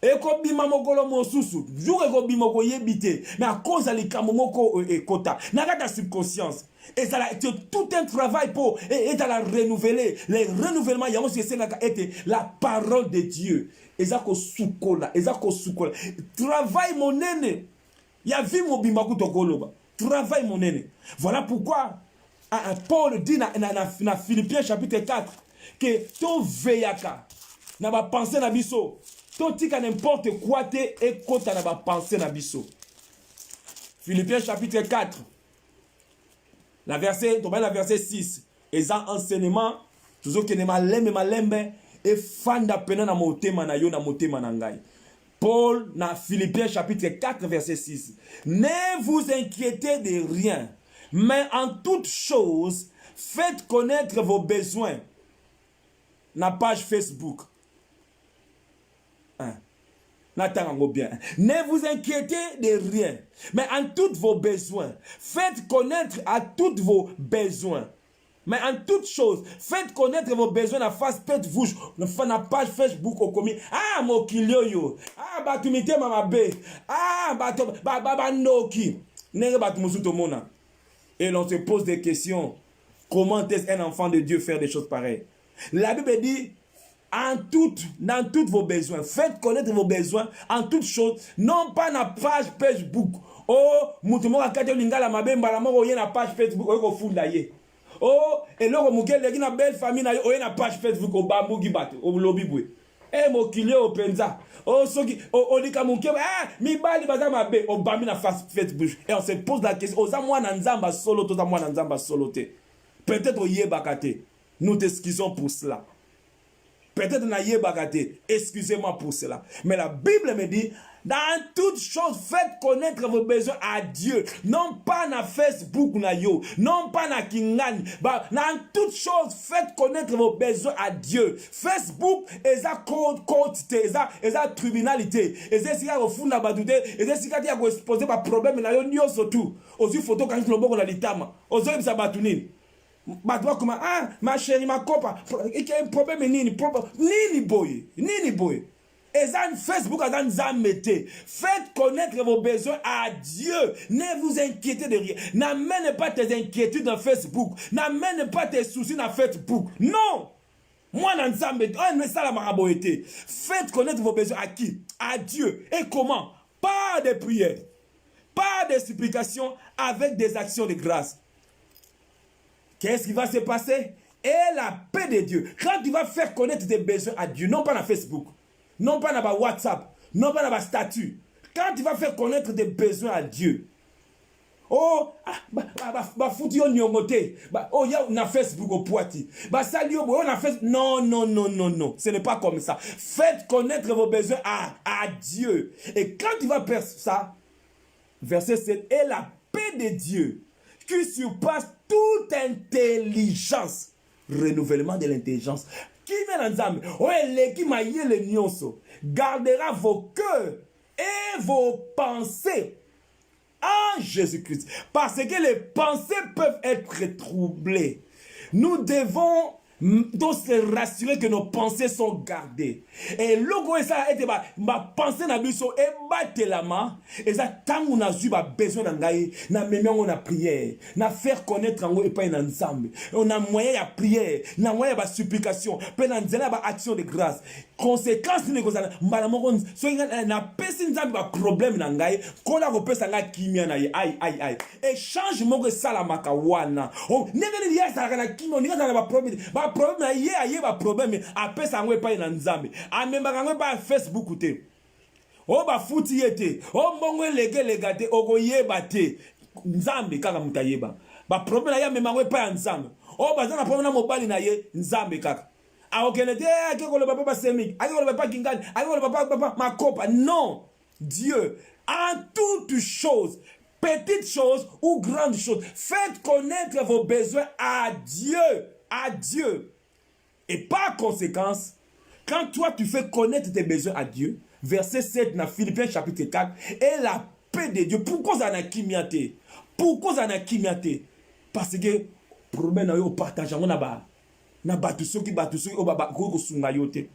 Eko bima mokolo mosusu jour eko bima ko yebite mais à cause de likambo moko ekota nakata subconscience et ça a été tout un travail pour et à la renouveler les renouvellements yango c'est la parole de Dieu ezako sukola travail monene ya vi mobima kutokoloba travail monene. Voilà pourquoi Paul dit na Philippiens chapitre 4 que to veyaka na ba penser na biso to tika n'importe quoi te et kota na ba penser na biso. Philippiens chapitre 4 la verset 6 eza enseignement toujours que ne malembe et fanda pena na motema na yo na motema na ngai. Paul na Philippiens chapitre 4 verset 6. Ne vous inquiétez de rien, mais en toute chose faites connaître vos besoins. Na page Facebook. Bien. Ne vous inquiétez de rien, mais en tous vos besoins, faites connaître à tous vos besoins. Mais en toutes choses, faites connaître vos besoins à face faites-vous na page Facebook au commis. Ah mon kilio ah batumite mama be. Ah baba noki. Nenge batumusuto mona. Et l'on se pose des questions. Comment est-ce un enfant de Dieu faire des choses pareilles? La Bible dit dans tous vos besoins, faites connaître vos besoins en toutes choses, non pas na page Facebook. Oh, mutumo akate lingala mabemba la moko na page Facebook o funda ye. Oh, et loko mukele na belle famille na yo na page Facebook o bambu gibato o lobi bwe. Eh mo kilio penza. Oh soki o lika muke mi bali baza mabe o bambi na Facebook. Et on se pose la question, oza mwana nzamba solo to za mwana nzamba solo te. Peut-être yebakate. Nous t'excusons pour cela. Peut-être na yebakate. Excusez-moi pour cela. Mais la Bible me dit, dans toutes choses, faites connaître vos besoins à Dieu. Non pas na Facebook na yo. Non pas na Kingani. Dans toutes choses, faites connaître vos besoins à Dieu. Facebook, eza quantité, eza tribunalité. Eza sika ko funda batute, eza sika dia ko exposer ba problème na yo nyonso tout. Ozu photo quand tu loboko na litama. Ozu bisa batunini. Batwa kuma ma chérie ma copa. Il y a un problème nini boy. Ezan Facebook, Ezan Zamete. Faites connaître vos besoins à Dieu. Ne vous inquiétez de rien. N'amène pas tes inquiétudes dans Facebook. N'amène pas tes soucis dans Facebook. Non. Moi, dans Zamete, on est ça la maraboité. Faites connaître vos besoins à qui? À Dieu. Et comment? Pas de prières. Pas de supplications avec des actions de grâce. Qu'est-ce qui va se passer? Et la paix de Dieu. Quand tu vas faire connaître tes besoins à Dieu, non pas dans Facebook, non pas dans WhatsApp, non pas dans ma statut. Quand tu vas faire connaître tes besoins à Dieu, fouti on nyongote, ya na Facebook au poiti, sali on a fait, non, ce n'est pas comme ça. Faites connaître vos besoins à Dieu. Et quand tu vas faire ça, verset 7, et la paix de Dieu, qui surpasse toute intelligence, renouvellement de l'intelligence, qui vient ensemble, gardera vos cœurs et vos pensées en Jésus-Christ. Parce que les pensées peuvent être troublées. Nous devons donc se rassurer que nos pensées sont gardées. Et logo ça été ma pensée na biso e batelama et ça tant on a eu besoin d'angaï na même on a prière na faire connaître ngo et pas en ensemble on a moyen à prière na moyen à supplication pe na nzela ba action de grâce conséquence ni ko ça mbala moko so na pesi nzambe ba problème na ngai ko la ko pesa nga kimia na ye ai échange moko sala makawana on neveli ya sala na kimia ni ka ba problème na ye aye ba problème a pesa ngo e pas en nzambe amemba kango ba Facebook te o ba futi yete o mbongo lega te o koyeba te nzambe kaka mutayeba ba problème ya memba ngo pa nzambe o ba zana problème na mobali na ye nzambe kaka a okene te akeko le papa semi akeko le papa kingani akeko le papa makopa non Dieu en toutes choses petites choses ou grandes choses faites connaître vos besoins à Dieu et par conséquence. Quand toi tu fais connaître tes besoins à Dieu, verset 7 dans Philippiens chapitre 4, et la paix de Dieu. Pourquoi ça n'a kimiate? Pourquoi ça n'a kimiate? Parce que problème au partage on na batu soki o baba ko sunga yote.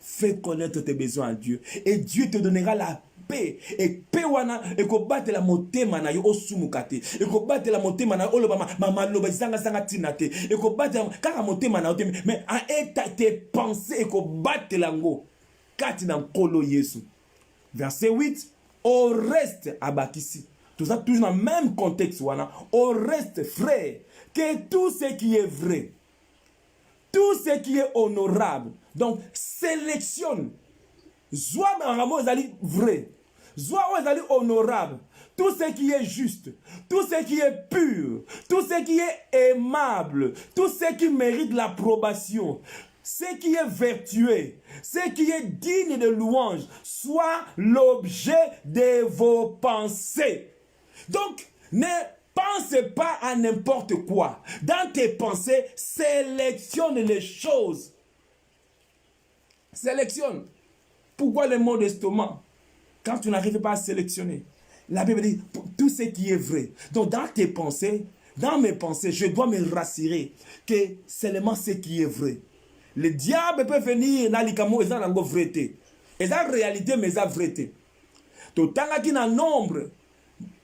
Fais connaître tes besoins à Dieu et Dieu te donnera la paix. Et paix wana e ko batela motema na yo osumukate. E ko batela motema na oloba mama loba sanga tinate. E ko batela kaka motema na otema mais en état tes pensées e ko batela ngo kati na nkolo Yesu. Verset 8, au reste abakisi. Tout ça toujours dans le même contexte wana. Au reste frère, que tout ce qui est vrai, tout ce qui est honorable, donc sélectionne. Soit dans les vrai, soit honorable, tout ce qui est juste, tout ce qui est pur, tout ce qui est aimable, tout ce qui mérite l'approbation, ce qui est vertueux, ce qui est digne de louange, soit l'objet de vos pensées. Donc, ne pense pas à n'importe quoi. Dans tes pensées, sélectionne les choses. Sélectionne. Pourquoi le mot d'estomac? Quand tu n'arrives pas à sélectionner. La Bible dit tout ce qui est vrai. Donc dans tes pensées, dans mes pensées, je dois me rassurer que seulement ce qui est vrai. Le diable peut venir dans les camo et dans la vérité. Et dans la réalité, mais la vérité. Tout le qui n'a nombre.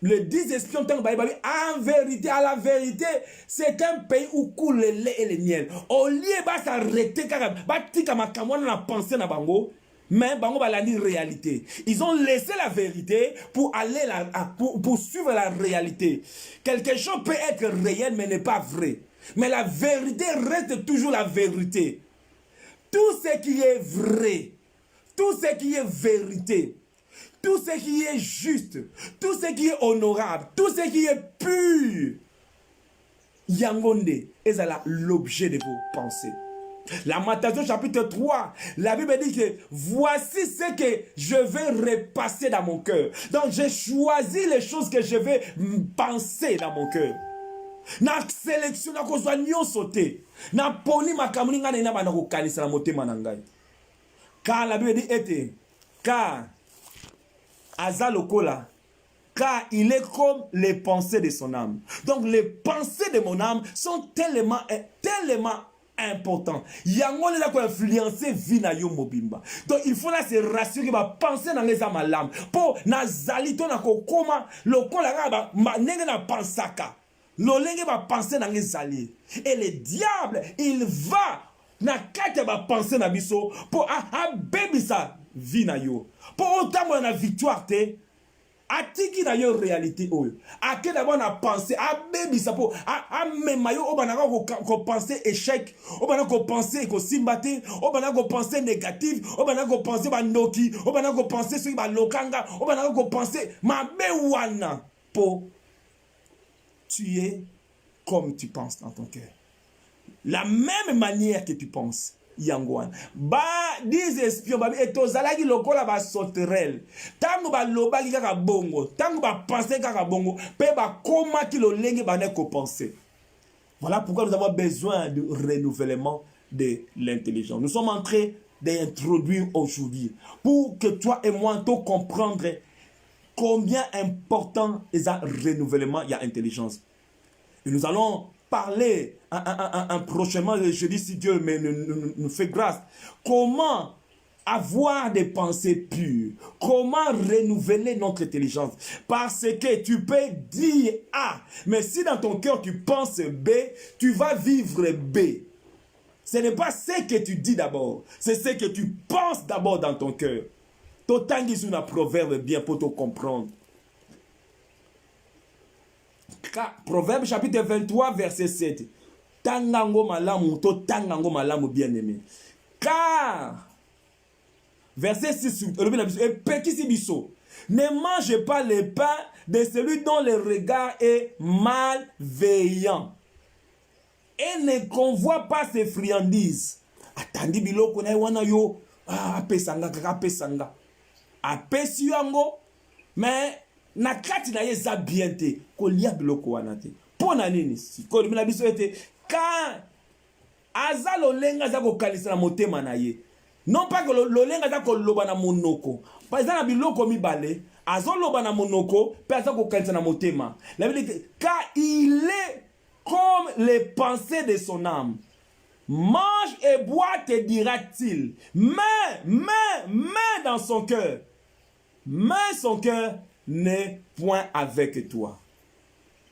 Les 10 espions en vérité, à la vérité, c'est un pays où coule le lait et le miel. Au lieu de s'arrêter, mais bango va la dire réalité. Ils ont laissé la vérité pour aller pour suivre la réalité. Quelque chose peut être réel mais n'est pas vrai. Mais la vérité reste toujours la vérité. Tout ce qui est vrai, tout ce qui est vérité, tout ce qui est juste, tout ce qui est honorable, tout ce qui est pur, Yangonde, et c'est l'objet de vos pensées. Lamentation chapitre 3, la Bible dit que voici ce que je vais repasser dans mon cœur. Donc j'ai choisi les choses que je vais penser dans mon cœur. Na sélection na kozwa nyonso te. Na poni makamuni ngana ina bana kokanisa na motema na ngai. Car la Bible dit était car aza lokola car il est comme les pensées de son âme. Donc les pensées de mon âme sont tellement important. Yango les a ko influencer vie na yo mobimba. Donc il faut là se rassurer ba penser dans les âmes l'âme. Pour na zali to na ko koma lokola ba nenge na pensaka. Lo lenge ba penser dans les zali. Et le diable, il va na kate ba penser na biso pour a bebisa vie na yo. Pour autant na victoire te atiki na yo réalité oyo ake d'abord na penser a baby sapo a mema yo obana ko penser échec obana ko penser ko simbate obana ko penser négatif obana ko penser ba noki obana ko penser sur ba lokanga obana ko penser mabe wana po tu es comme tu penses dans ton cœur la même manière que tu penses Yangwan. Ba dis espion ba etozalaki lokola ba sauterelle. Tango ba lobaki kaka bongo, tango ba penser kaka bongo, pe ba koma ki lo lenge ba ne ko penser. Voilà pourquoi nous avons besoin de renouvellement de l'intelligence. Nous sommes en train d'introduire aujourd'hui pour que toi et moi nous comprendre combien important est un renouvellement il y a intelligence. Et nous allons parler prochainement, je dis si Dieu nous fait grâce, comment avoir des pensées pures, comment renouveler notre intelligence, parce que tu peux dire A, mais si dans ton cœur tu penses B, tu vas vivre B. Ce n'est pas ce que tu dis d'abord, c'est ce que tu penses d'abord dans ton cœur. Totangi sur un proverbe bien pour te comprendre. Proverbe chapitre 23 verset 7. Tangango malamu to tangango malamu bien-aimé. Car verset 6 et petit biso. Ne mange pas le pain de celui dont le regard est malveillant. Et ne convoie pas ses friandises. Atandi biloko na wana yo apesanga kaka pesanga. Apesi yango mais na kati na ye za bien te ko lia biloko wana te pona nini ko mina biso ete ka azalo lenga za ko kalisa na motema na ye non pas que lo lenga za ko loba na monoko par exemple na biloko mibale azoloba na monoko pe za ko kalisa na motema la Bible dit car il est comme les pensées de son âme. Mange et bois te dira-t-il, mais dans son cœur, mais son cœur n'est point avec toi.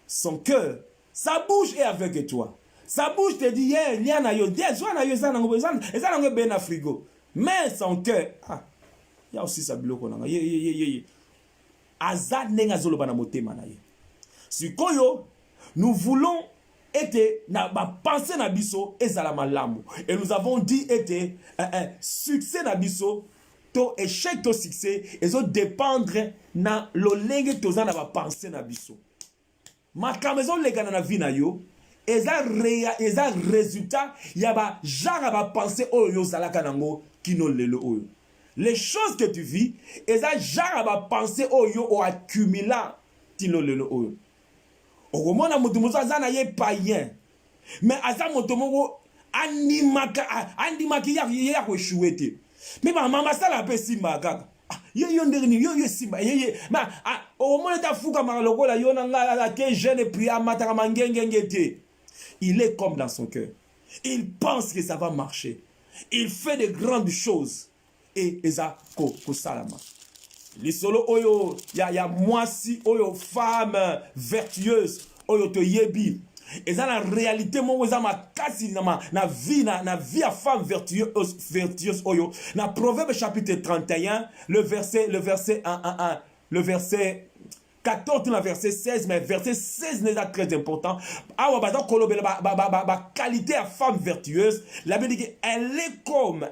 Son cœur, sa bouche est avec toi. Sa bouche te dit, il y a na yo, frigo. Mais son cœur, il y a aussi sa biloko nanga. Azad nenga zoloba na motema na ye. Sikoyo, nous voulons était na ba pensée na biso ezala malamu. Et nous avons dit était succès na biso to échec to succès ezo dépendre na lo lenge toza na ba pensée na biso. Makamezon legana na vie na yo eza résultat ya ba genre ba pensée oyo zalaka nango kino lelo oyo. Les choses que tu vis eza genre ba pensée oyo o accumula tino lelo oyo. Okomona mutu muso azana ye païen mais aza moto moko andimaki ya ko chouete mais ba mama sala pe simba kaka yo nderni yo simba ma okomona ta fuka mara lokola yo nanga ke jeune priya mataka mangengenge te. Il est comme dans son cœur, il pense que ça va marcher, il fait de grandes choses et eza ko salama. Lisolo oyo ya mwasi oyo femme vertueuse oyo to yebi eza na réalité mo eza makasi na vie à femme vertueuse oyo na Proverbe chapitre 31 le verset 14 le verset 16 mais verset 16 n'est pas très important. Awa ba kolobela ba qualité à femme vertueuse la Bible dit elle est comme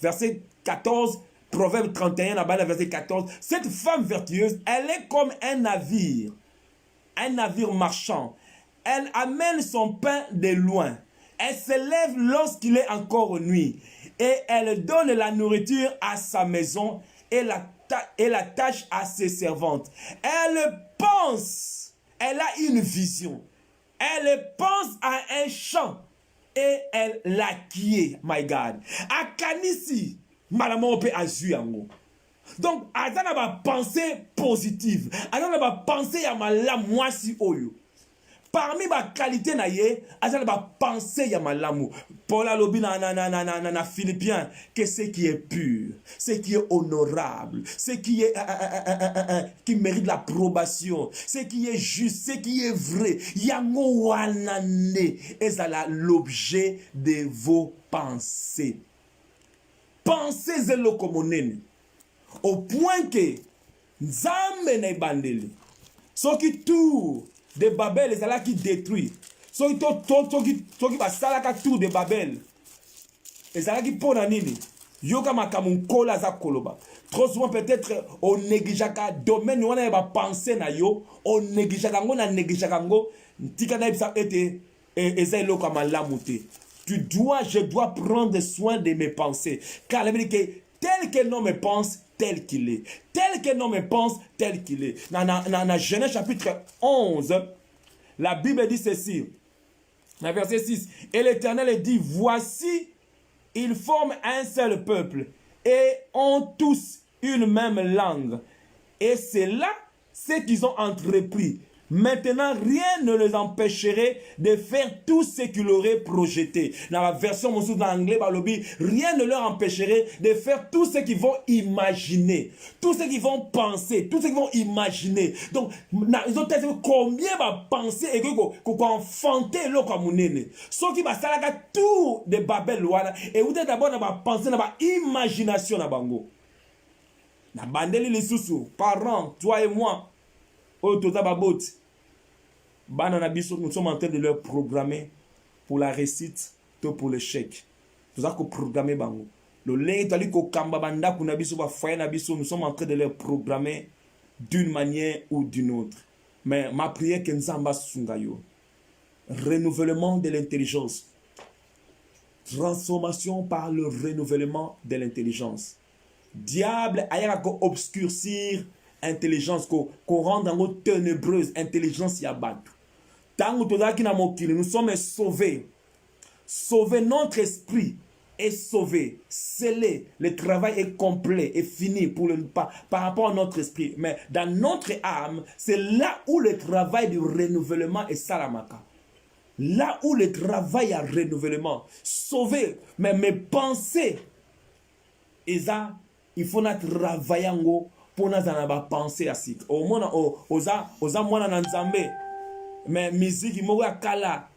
verset 14 Proverbe 31, verset 14. Cette femme vertueuse, elle est comme un navire marchand. Elle amène son pain de loin. Elle se lève lorsqu'il est encore nuit. Et elle donne la nourriture à sa maison et la tâche à ses servantes. Elle pense, elle a une vision. Elle pense à un champ et elle l'acquiert, my God. Akanisi, malamo pe azuyango. Donc, azana ba pensée positive. Azana ba pensée ya malamu mwasi oyo. Parmi ma qualité na ye, azana ba pensée ya malamu. Paul alobi na Philippiens que ce qui est pur, ce qui est honorable, ce qui est qui mérite l'approbation, ce qui est juste, ce qui est vrai, yango wanane ezala l'objet de vos pensées. Pensez-le comme monene. Au point que Nzambe na ibandeli. Ce qui tour de Babel, les ala qui détruit. Ce qui va salaka tour de Babel. Les ala qui pona nini. Yoka makamunkola za koloba. Trop souvent peut-être on négligera domaine où on a pensé na yo, on négligera ngo na négligera ngo. Tika na ibsa ete ezelo comme lamuté. Je dois prendre soin de mes pensées. Car la Bible dit que tel que l'homme pense, tel qu'il est. Tel que l'homme pense, tel qu'il est. Dans Genèse chapitre 11, la Bible dit ceci. Dans verset 6. Et l'Éternel dit, voici, ils forment un seul peuple et ont tous une même langue. Et c'est là ce qu'ils ont entrepris. Maintenant, rien ne les empêcherait de faire tout ce qu'ils auraient projeté. Dans la version anglais, rien ne leur empêcherait de faire tout ce qu'ils vont imaginer, tout ce qu'ils vont penser, tout ce qu'ils vont imaginer. Donc, ils ont testé combien va penser et qu'on enfanter l'eau comme une. Ce qui va s'alaga tout de Babel, et vous êtes d'abord dans la pensée, dans la imagination, dans bango. Na bandeli les sous parents, toi et moi. Nous sommes en train de leur programmer pour la réussite, pour l'échec. Nous sommes programmer bango. Nous sommes en train de leur programmer d'une manière ou d'une autre. Mais ma prière que nous avons renouvellement de l'intelligence. Transformation par le renouvellement de l'intelligence. Diable a obscurcir intelligence qu'on rend dans notre ténébreuse intelligence yabat. Tant que nous sommes sauvés. Sauvés, notre esprit est sauvé, scellé. Le travail est complet et fini par rapport à notre esprit. Mais dans notre âme, c'est là où le travail du renouvellement est salamaka. Là où le travail à renouvellement. Sauvé, mais mes pensées, il faut travailler pour nous penser à ça. Au moins, oza mwana na nzambe. Mais musique mo ya kala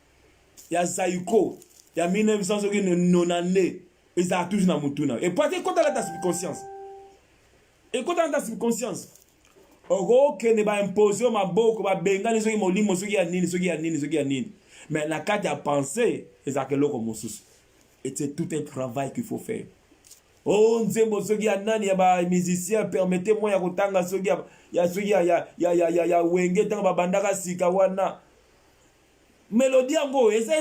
ya Zaiko ya 1990 ils a toujours na mutuna. Et pas quand la subconscience. Et quand la subconscience. Oro que ne ba imposer ma boko ba benga ni soki molimo soki ya nini. Mais la carte à penser ezake loko mosusu. Et c'est tout un travail qu'il faut faire. Oh, nzembo soki ya nani ya ba musicien, permettez-moi ya kotanga soki ya wenge tanga ba bandaka sika wana. Mélodie ango, eza,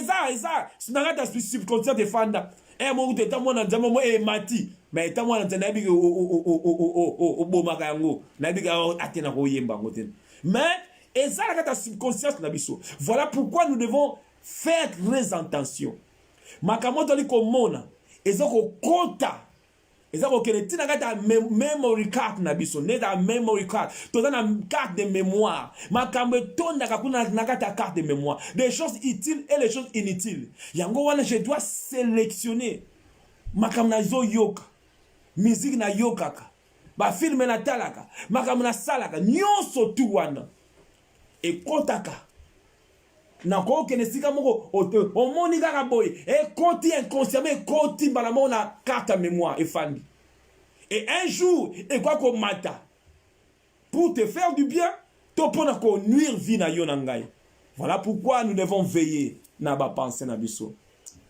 sinagata subconscient de fanda. Mo uteta mwana nzambo mo mati. Mais ta mwana nzana bi o bomaka yango. Na bi atena ko yemba ngoten. Mais eza la kata subconscience na biso. Voilà pourquoi nous devons faire très attention. Makamoto li komona, ezoko kota. Et ça, memory card na biso, memory card, carte de mémoire. Carte de mémoire. Des choses utiles et les choses inutiles. Je dois sélectionner. Makamna zo yoka, musique na yokaka, ba film na talaka, makamna salaka, nyonso tu wana. Et kotaka. Nako kenesika moko o moni kaka boy et konti inconsciemment konti balamo na carte mémoire et fandi. Et un jour et quoi qu'on mata pour te faire du bien to pona ko nuire vie na yo na ngai. Voilà pourquoi nous devons veiller na ba penser na biso.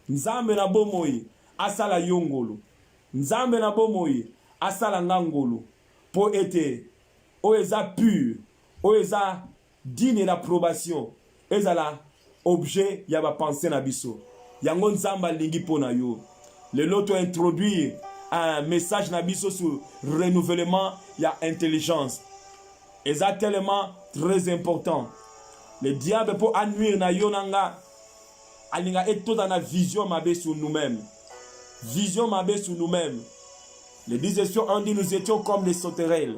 Nzambe na bomoi asala yongolo. Nzambe na bomoi asala ngangolo pour être oeza pur, oeza digne d'approbation. Ezala objet ya ba pensée na biso. Yango nzamba lingi pona yo. Le loto introduire un message na biso sur renouvellement ya intelligence. Et ça tellement très important. Le diable pour nuire na yo nanga alinga eto dans la vision mabe sur nous-mêmes. Vision mabe sur nous-mêmes. Les 10 esprits ont dit nous étions comme des sauterelles.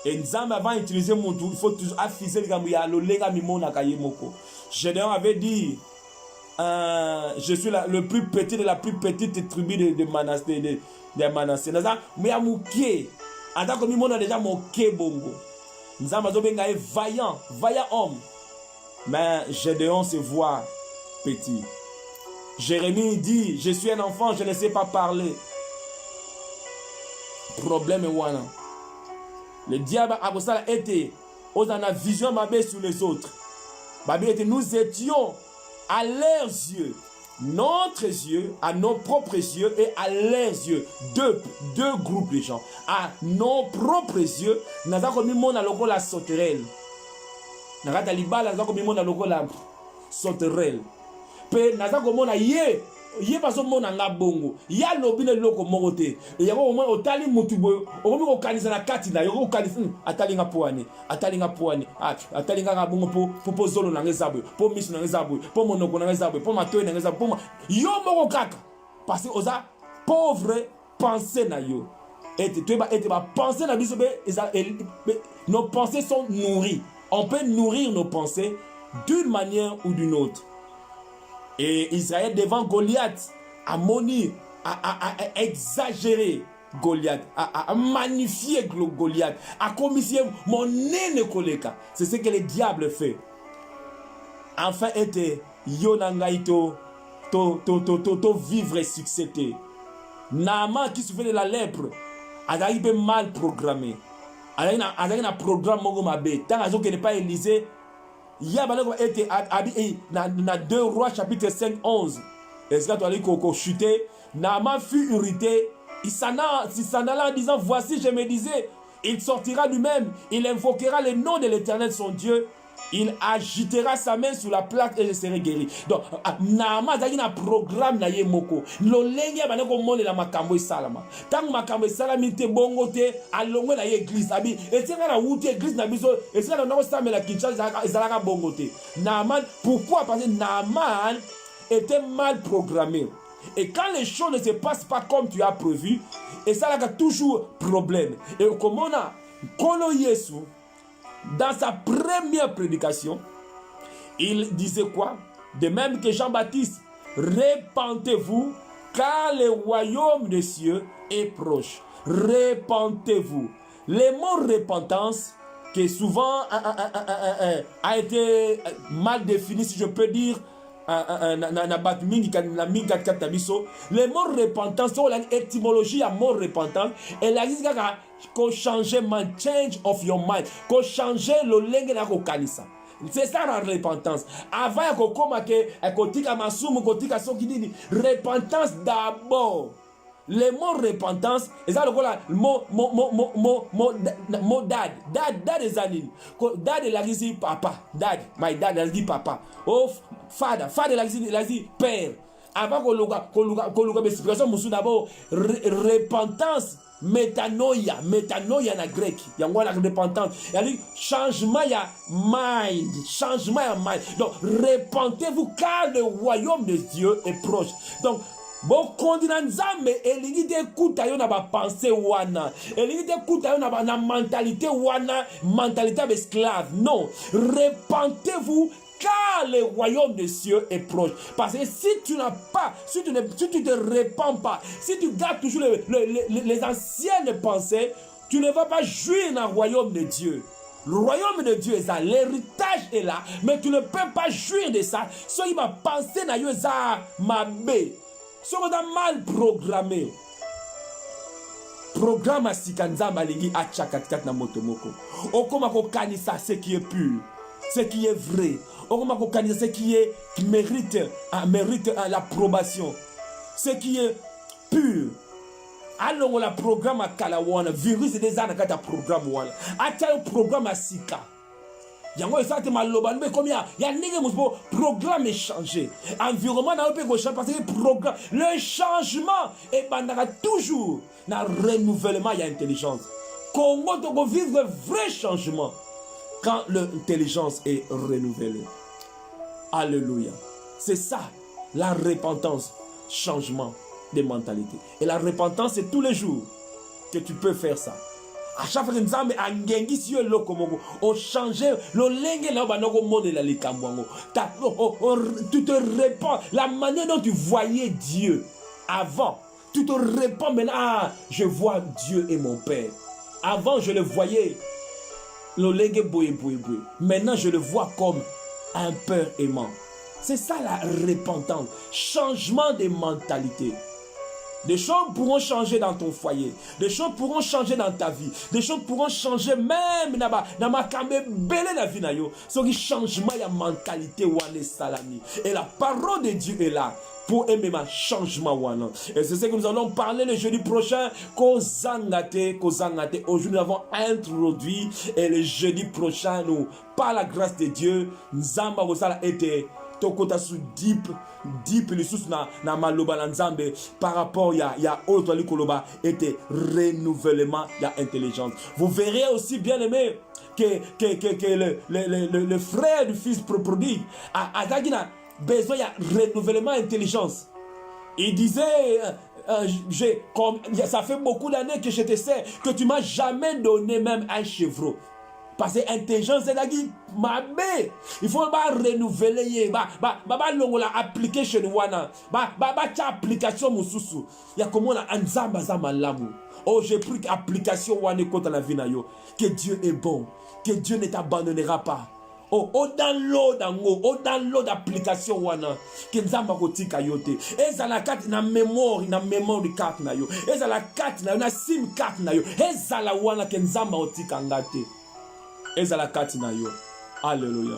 Et Nzamba va utiliser mon tour, il faut toujours afficher le gambia le lega mimona kayemoko. Gédéon avait dit je suis le plus petit de la plus petite tribu de Manassé. Naza mais amukie. Anda comme mimona déjà moké bongo. Nzamba zo benga vaillant homme. Mais Gédéon se voit petit. Jérémie dit je suis un enfant, je ne sais pas parler. Problème est wana. Le diable a été aux la vision mabé sur les autres. Nous étions à leurs yeux, notre yeux, à nos propres yeux et à leurs yeux. Deux groupes de gens. À nos propres yeux, nous avons commis mon logo la sauterelle. Nous avons commis mon logo la sauterelle. Pe nous avons commis ye baso mona nga bongo ya lobine loko mokote ya ko mo otali mutubo okomi ko kanisa na kati na yo ko kanisa atali nga poani atali nga bongo po zolo na ngezabwe po misu na ngezabwe po monoko na ngezabwe po matoe na ngezabwe po yo moko kaka parce que oza pauvre pensée na yo et ba pensée na biso be nos pensées sont nourries. On peut nourrir nos pensées d'une manière ou d'une autre. Et Israël devant Goliath a moni, a exagéré Goliath, a magnifié Goliath, a commissionné mon nez koleka. C'est ce que le diable fait. Enfin, était Yonangaito, to vivre et succéder. Naaman qui souffrait de la lèpre, a arrivé mal programmé. A un programme mogomabe. Tant qu'il n'est pas Élysée. Il y a été dans 2 Rois chapitre 5, 11. Est-ce que tu as dit qu'on chutait? Naaman fut irrité. Il s'en alla en disant voici, je me disais, il sortira lui-même, il invoquera le nom de l'Éternel son Dieu, il agitera sa main sur la plaque et je serai guéri. Donc, Naaman a un programme na yemoko. L'olenge ba ko mone la makambo salama. Tant makambo salama te bongo te alongo na église abi. Et c'est la route église na biso, et c'est la no sta me la Kinshasa ezalaka bongo te. Naaman, pourquoi? Parce que Naaman était mal programmé. Et quand les choses ne se passent pas comme tu as prévu, et ça a toujours problème. Et comme on a Kolo Yesu, dans sa première prédication, il disait quoi? De même que Jean-Baptiste, répentez-vous, car le royaume des cieux est proche. Répentez-vous. Le mot repentance, qui souvent a été mal défini, si je peux dire, le mot repentance, l'étymologie à mot repentance, elle a dit qu'on change change of your mind, qu'on change le langue na kokanisa. C'est ça la repentance. Avant ya kokoma ke kotika masumu kotika soki nini, repentance d'abord. Le mot repentance, et ça le mot dad des années. Dad la dit papa, dad, my dad la dit papa. Oh father la dit père. Avant qu'on loga expression musu d'abord repentance. Metanoia na grec. Il y a la repentance. Il y a changement ya mind. Donc repentez-vous car le royaume de Dieu est proche. Donc bon kondina nzambe elingi te kuta yo na ba pensée wana. Elingi te kuta yo na mentalité wana, mentalité d'esclave. Non, repentez-vous car le royaume des cieux est proche. Parce que si tu n'as pas, si tu te répands pas, si tu gardes toujours les anciennes pensées, tu ne vas pas jouir dans le royaume de Dieu. Le royaume de Dieu est là, l'héritage est là, mais tu ne peux pas jouir de ça. Ce qui va penser dans yo za mabé. Ce qui est mal programmé. Programme à Sikanzamba lingi a chakakat na motomoko. Okoma ko kanisa ce qui est pur, ce qui est vrai. Okoma ko kanisa ce qui mérite l'approbation. Ce qui est pur. Alors la programme à Kalawana, virus des années à programme wana. Acha programme à Sika. yango esate maloba mais comme il y a ndenge mo programme est changé environnement na pe ko changer parce que programme le changement est bandaka toujours na renouvellement il y a intelligence Congo doit vivre un vrai changement quand l'intelligence est renouvelée. Alléluia. C'est ça la repentance, changement de mentalité. Et la repentance c'est tous les jours que tu peux faire ça. À chaque fois que nous avons un si on change le lingue là tu te répands la manière dont tu voyais Dieu avant tu te répands maintenant je vois Dieu et mon Père avant je le voyais le lingue boy. Maintenant je le vois comme un Père aimant. C'est ça la repentance, changement de mentalité. Des choses pourront changer dans ton foyer. Des choses pourront changer dans ta vie. Des choses pourront changer même dans ma camé belé la vie na yo. Ce qui changement ya mentalité wane salami. Et la parole de Dieu est là pour aimer ma changement wana. Et c'est ce que nous allons parler le jeudi prochain. Kozangate. Aujourd'hui nous avons introduit et le jeudi prochain nous par la grâce de Dieu Nzamba Rosala était tokota su deep les sous na maloba na nzambe par rapport ya autre likoloba était renouvellement ya intelligence. Vous verrez aussi bien aimé que le frère du fils prodigue a besoin de renouvellement intelligence. Il disait ça fait beaucoup d'années que je te sais que tu m'as jamais donné même un chevreau. Parce que l'intelligence c'est la qui il faut renouveler appliquer chez nous application mususu ya comment la nzamba za malamu. Oh j'ai pris application wane contre la vie na yo que Dieu est bon, que Dieu ne t'abandonnera pas. Oh download application wana que nzamba kotika yote ezala carte na mémoire de carte na yo ezala carte na sim carte na yo ezala wana que nzamba otika ngate ezala kati na yo. Alléluia.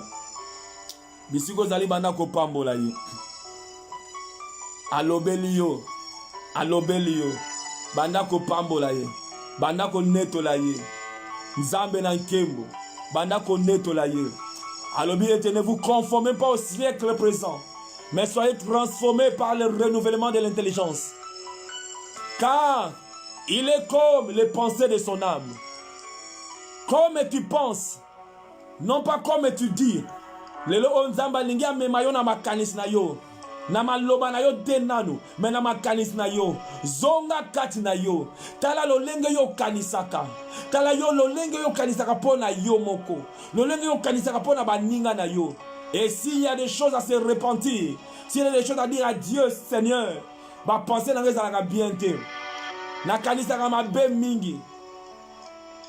Bisiko zali banda ko pambola ye. Alobeli yo. Banda ko pambola ye. Banda ko netola ye. Nzambe na nkembo. Banda ko netola ye. Alobi ete ne vous conformez pas au siècle présent, mais soyez transformés par le renouvellement de l'intelligence. Car il est comme les pensées de son âme. Comme tu penses, non pas comme tu dis. Lelo onzamba lingia me mayo na makanis na yo. Na maloba na yo denanu, me na makanis na yo. Zonga kati na yo. Tala lo lenge yo kanisaka. Tala yo lo lenge yo kanisaka pona yo moko. Lo lenge yo kanisaka pona baninga na yo. Et s'il y a des choses à se repentir, s'il y a des choses à dire à Dieu, Seigneur, ba penser na ngeza bien te. Na kanisaka mabe mingi.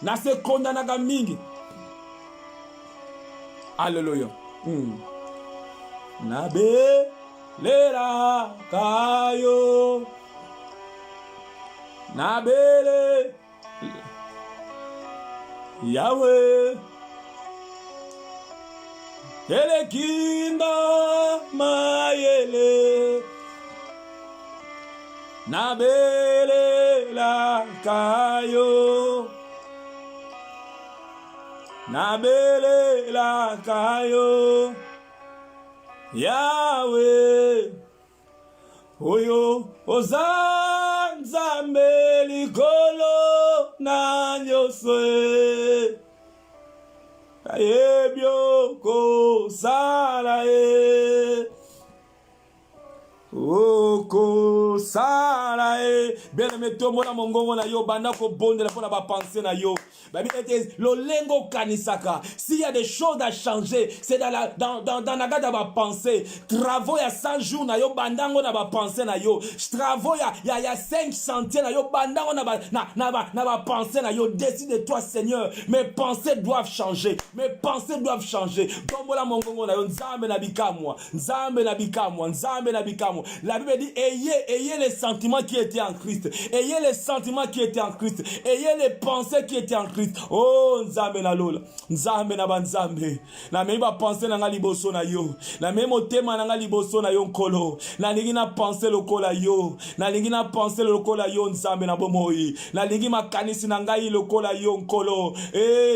Na se kondanaka mingi. Alléluia. Nabe lera kayo. Nabele Yahweh. Ele kinda mayele. Nabele la kayo. Nabele la kayo. Yahweh. Oyo ozanzambe likolo na nyoswe. Ayebyo ko sala e. Oko sala e. Bien aimé to mona mongongo na yo banda ko bondela pona ba penser na yo. Babi ete lo lengo kanisaka. S'il y a des choses à changer, c'est dans la gada ba penser. Travaux ya 100 jours na yo bandango na ba penser na yo. Travaux ya 5 chantiers na yo bandango na ba penser na yo. Décide-toi Seigneur, mes pensées doivent changer. Mes pensées doivent changer. Bombola mongongo na yo nzambe na bikamwa. Nzambe na bikamwa. La Bible dit ayez ayez les sentiments qui étaient en Christ. Ayez les sentiments qui étaient en Christ. Ayez les pensées qui étaient en Christ. Oh, Nzambe na lola. Nzambe na banzambe. Na mei ba pensée na nga liboso na yo. Na mei motema na nga liboso na yo nkolo. Na lingi na pensée lokola yo. Na lingi na pensée lokola yo Nzambe na bomoi. Na lingi makanisi na ngai lokola yo nkolo.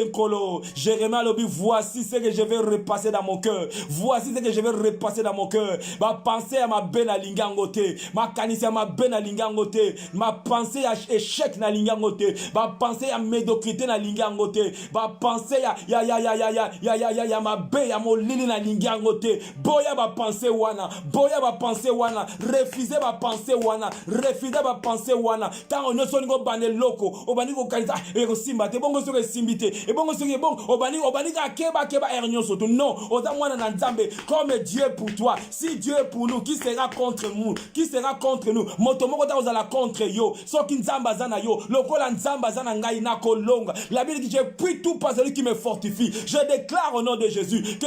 Nkolo. Jérémie lobi, voici ce que je vais repasser dans mon cœur. Voici ce que je vais repasser dans mon cœur. Ma pensée à ma bena lingangote. Ma kanisi à ma bena lingangote. Ma pensée à échec na lingangote. Ma pensée à médiocrité na lingangote. Ma pensée ya ma be ya molili na lingangote. Boya ba pensée wana. Boya ba pensée wana. Refusez ba pensée wana. Refusez ba pensée wana. Tant on ne sonne go bane loko. Obani go kanisa e go simba te bongo so ke simbite. E bongo so ke bon obani ka keba ernyo soto. Non, oza mwana na Nzambe. Comme Dieu est pour toi, si Dieu est pour nous, qui sera contre nous? Qui sera contre nous? Motomoko ta ozala contre yo. Soki Nzamba zana yo, lokola Nzamba zana ngai na kolonga. La Bible dit je puis tout par celui qui me fortifie. Je déclare au nom de Jésus que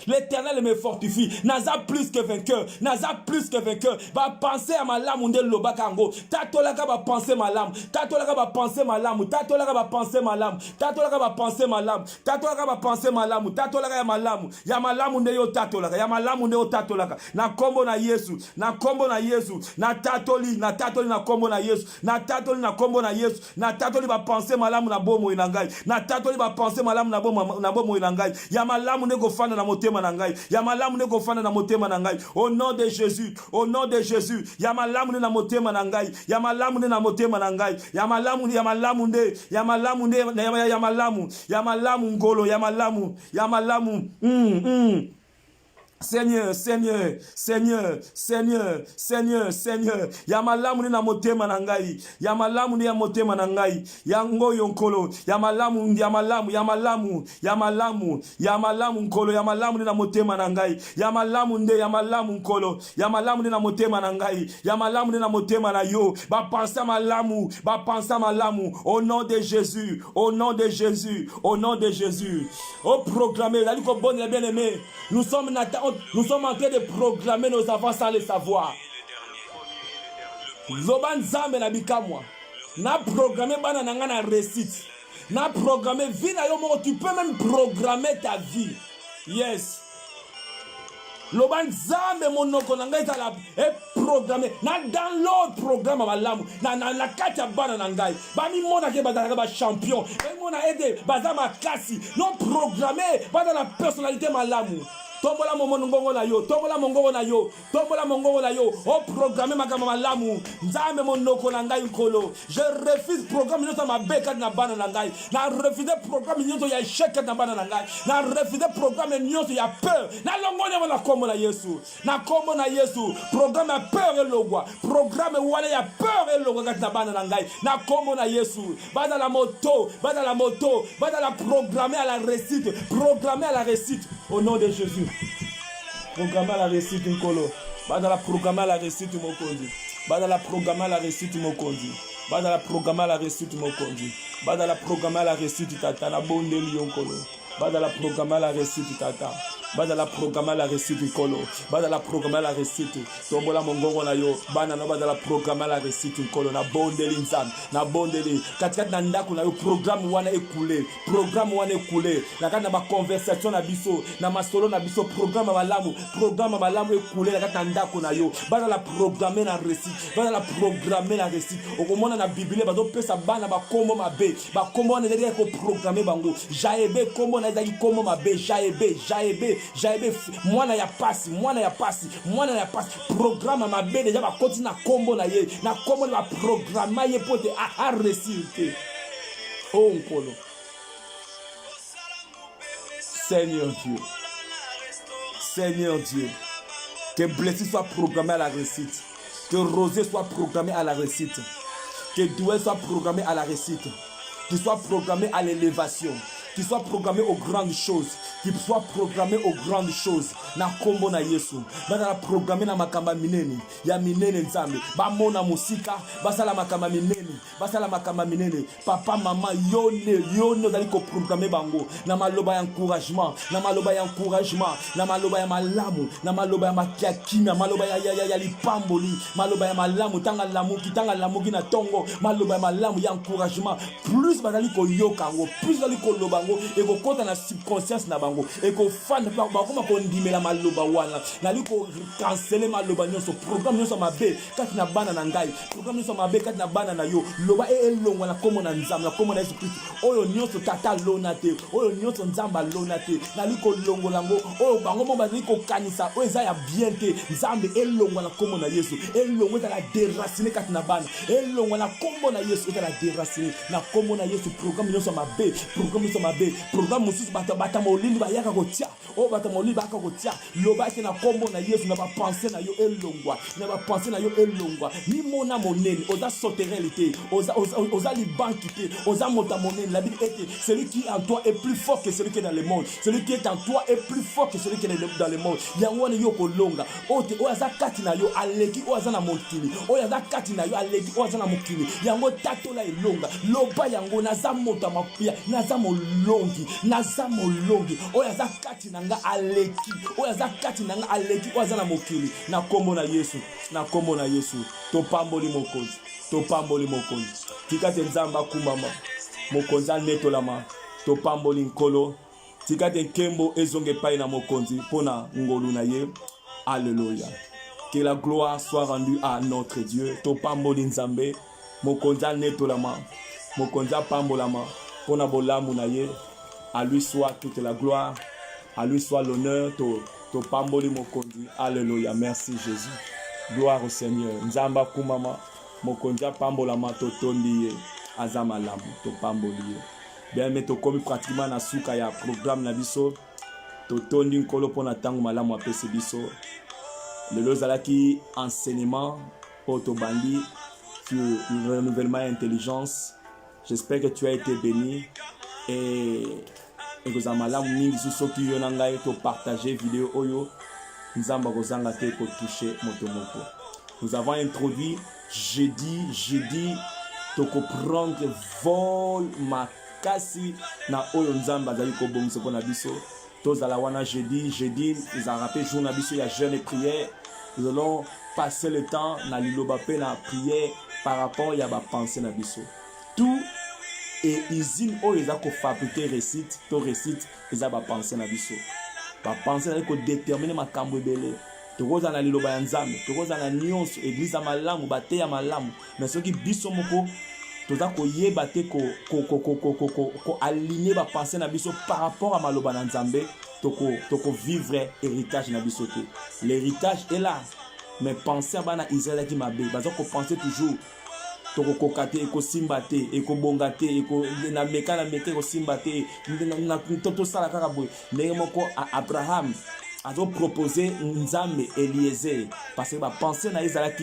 l'Éternel me fortifie. Naza plus que vainqueur, Naza plus que vainqueur. Va penser à ma lame unde lobakango. Tatolaka va penser ma lame. Tatolaka va penser ma lame. Tatolaka va penser ma lame. Tatolaka va penser ma lame. Tatolaka va penser ma lame. Tatolaka ya malamu. Ya malamu nde yo tatolaka. Ya malamu nde yo tatolaka. Na kombo na Yesu. Na kombo na Yesu. Na tatoli na kombo na Yesu. Na tatoli na kombo na Yesu. Na tatoli va penser malamu na bomo inangai. Na tatoli va penser malamu na bomo inangai. Ya malamu nde go fanda na motema na ngai. Ya malamu nde go fanda na motema na ngai. Au nom de Jésus. Au nom de Jésus. Ya malamu nde na motema na ngai. Ya malamu nde na motema na ngai. Ya malamu nde ya malamu ngolo ya malamu. Seigneur, Seigneur, Seigneur, Seigneur, Seigneur, Seigneur. Yamalamu ni na motema na ngai. Yamalamu ni ya motema na ngai. Yango yonkolo. Yamalamu nkolo. Yamalamu ni na motema na ngai. Yamalamu nkolo. Yamalamu ni na motema na ngai. Yamalamu ni na motema na yo. Ba pensa malamu. Au nom de Jésus. Au nom de Jésus. Au nom de Jésus. Au proclamer. La ligue bonne et bien-aimée. Nous sommes en train de proclamer nos enfants sans le savoir. Zoban Zame na bikamwa. Na programmer bana nanga na récite. Na programmer vie na yo moko, tu peux même programmer ta vie. Yes. Loban Zame monoko nanga itala programmer. Na download programme malamu. Na kata bana nangai. Ba mi mona ke bazaka ba champion. Ba mona aide bazama kasi. Non programmer ba dans la personnalité malamu. Tombola mongongo na yo, tombola mongongo na yo, tombola mongongo na yo. Oh programme makama malamu. Nzame monoko na ngai nkolo. Je refuse programme nyonso ma beka na bana na ngai. Na refuse programme nyonso ya échec na bana na ngai. Na refuse programme nyonso ya peur. Na longone na kombo na Yesu. Na kombo na Yesu. Programme ya peur elogwa. Programme wale ya peur elogwa na bana na ngai. Na kombo na Yesu. Bada la moto, bada la programmer à la réussite, programmer à la réussite au nom de Jésus. Programmer à la réussite Nkolo. Badala programmer à la réussite Mokondi. Badala programmer à la réussite Mokondi. Badala programmer à la réussite Mokondi. Badala programmer à la réussite Tata na bonde Nkolo. Badala programmer à la réussite Tata. Badala programmer à la réussite Nkolo. Badala programmer à la réussite. Tombola mongongo na yo. Bana no badala programmer à la réussite Nkolo na bonde linzam. Na bonde li. Katikati na ndako na yo programme wana écoulé. Programme wana écoulé. Na kati na ba conversation na biso, na masolo na biso programme malamu écoulé na kati na ndako na yo. Badala programmer na réussite. Badala programmer la réussite. Okomona na Bible bazo pesa bana ba kombo mabe. Ba kombo na ndenge ko programmer bango. Jaebe kombo na ezali kombo mabe. Jaebe mwana ya pasi programme mabe déjà ba koti na kombo na ye na kombo na programme ye pote a réussite. Oh Nkolo. Seigneur Dieu, que blessure soit programmé à la réussite, que rosée soit programmé à la réussite, que doué soit programmé à la réussite, qu'il soit programmé à l'élévation, qu'il soit programmé aux grandes choses, qui soit programmé aux grandes choses. Na kombo na Yesu. Bazala programmé na makamba minene. Ya minene nzambe. Ba mona musika. Basala makamba minene. Basala makamba minene. Papa, maman, yone zali ko programmer bango. Na maloba ya encouragement. Na maloba ya encouragement. Na maloba ya malamu. Na maloba ya makiaki. Na maloba ya lipamboli. Maloba ya malamu. Tanga lamu ki na tongo. Maloba ya malamu ya encouragement. Plus bazali ko yokango. Plus bazali ko lobango. E ko kota na subconscience na bango. E ko fan bango ma ko ndimela maloba wana. Na li ko canceler maloba nyonso. Programme nyonso mabe. Kati na bana na ngai. Programme nyonso mabe kati na bana na yo. Loba elongwa na komo na nzambe. Na komo na Yesu Kristo. Oyo nyonso tata lona te. Oyo nyonso nzamba lona te. Na li ko longo lango. Oyo bango mo bazali ko kanisa. Oyo za ya bien te. Nzambe elongwa na komo na Yesu. Elongwa za la déraciner kati na bana. Elongwa na komo na Yesu. Za la déraciner. Na komo na Yesu. Programme nyonso mabe. Programme nyonso mabe. Programme mususu bata molindi ba yaka ko tia. O bata molindi ba yaka ko tia. Loba ke na komo na Yesu na ba penser na yo elongwa. Na ba penser na yo elongwa. Ni mona monene. Oza soterelité. Oza libankité. Oza mota monene. La Bible est que celui qui est en toi est plus fort que celui qui est dans le monde. Celui qui est en toi est plus fort que celui qui est dans le monde. Yangwane yo kolonga. Oza kati na yo aleki oza na mokili. Oza kati na yo aleki oza na mokili. Yango tato la elonga. Loba yango naza mota mapia. Naza molongi. Naza molongi. Oza kati nanga aleki. Oza kati nanga aleki oza na mokili. Na kombo na Yesu. Na kombo na Yesu. Topamboli mokonzi. Topamboli mokonzi. Tikate nzamba kumama. Mokonzi netolama. Topamboli nkolo. Tikate nkembo ezonge pai na mokonzi. Pona ngolu na ye. Alléluia. Que la gloire soit rendue à notre Dieu. Topamboli nzambe. Mokonzi netolama. Mokonzi pambolama. Pona bolamu na ye. À lui soit toute la gloire. À lui soit l'honneur. Topamboli mokonzi. Alléluia. Merci Jésus. Gloire au Seigneur. Nzamba kumama. Mokonzi pambolama totondi ye. Azama lamu topamboli. Bien mais to komi pratiquement na suka ya programme na biso. Totondi nkolo pona tangu malamu apese biso. Lelo zalaki enseignement pour to bandi sur le renouvellement et intelligence. J'espère que tu as été béni et que za malamu mingi soki yo na ngai to partager vidéo oyo nzamba kozanga te ko toucher motomoko. Nous avons introduit jeudi toko prendre vol makasi na oyo nzamba zali ko bongisa pona biso. Tozala wana jeudi ils ont rappelé jour na biso ya jeûne et prière. Nous allons passer le temps na liloba pe na prière par rapport ya ba pensée na biso. Tout et usine oyo eza ko fabriquer récite eza ba pensée na biso. Ba pensée na ko déterminer makambo ebele. Tokoza na liloba ya nzambe, tokoza na nyonso église ya malamu, bate ya malamu. Mais soki biso moko toza ko yeba te ko aligner ba pensée na biso par rapport à maloba na nzambe, toko vivre héritage na biso te. L'héritage est là. Mais penser bana Israël qui mabe, bazo ko penser toujours toko kokate eko simbate eko bongate eko na meka eko simbate na toto sala kaka boy. Ndenge moko Abraham azo proposer nzambe Eliezer parce que ba penser na Israël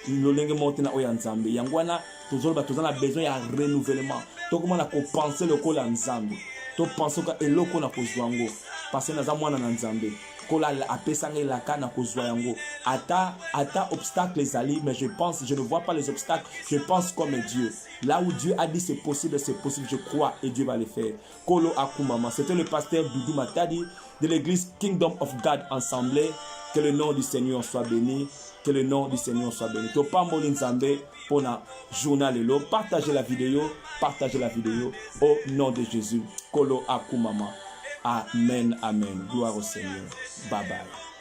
lolenge monte na oya nzambe yangwana toujours tozana besoin ya renouvellement to comment na ko penser le kola nzambe to penser ka eloko na kozwango parce que naza mwana na nzambe kola apesanga la kana kozwa yango ata obstacle les alliés mais je ne vois pas les obstacles, je pense comme Dieu. Là où Dieu a dit c'est possible, je crois et Dieu va le faire. Kolo akumama, c'était le pasteur Doudou Matadi de l'église Kingdom of God Assemblée. Que le nom du Seigneur soit béni. Que le nom du Seigneur soit béni. Topamboli nzambe pour na journal elo. Partagez la vidéo au nom de Jésus. Kolo akumama. Amen, amen. Gloire au Seigneur. Bye bye.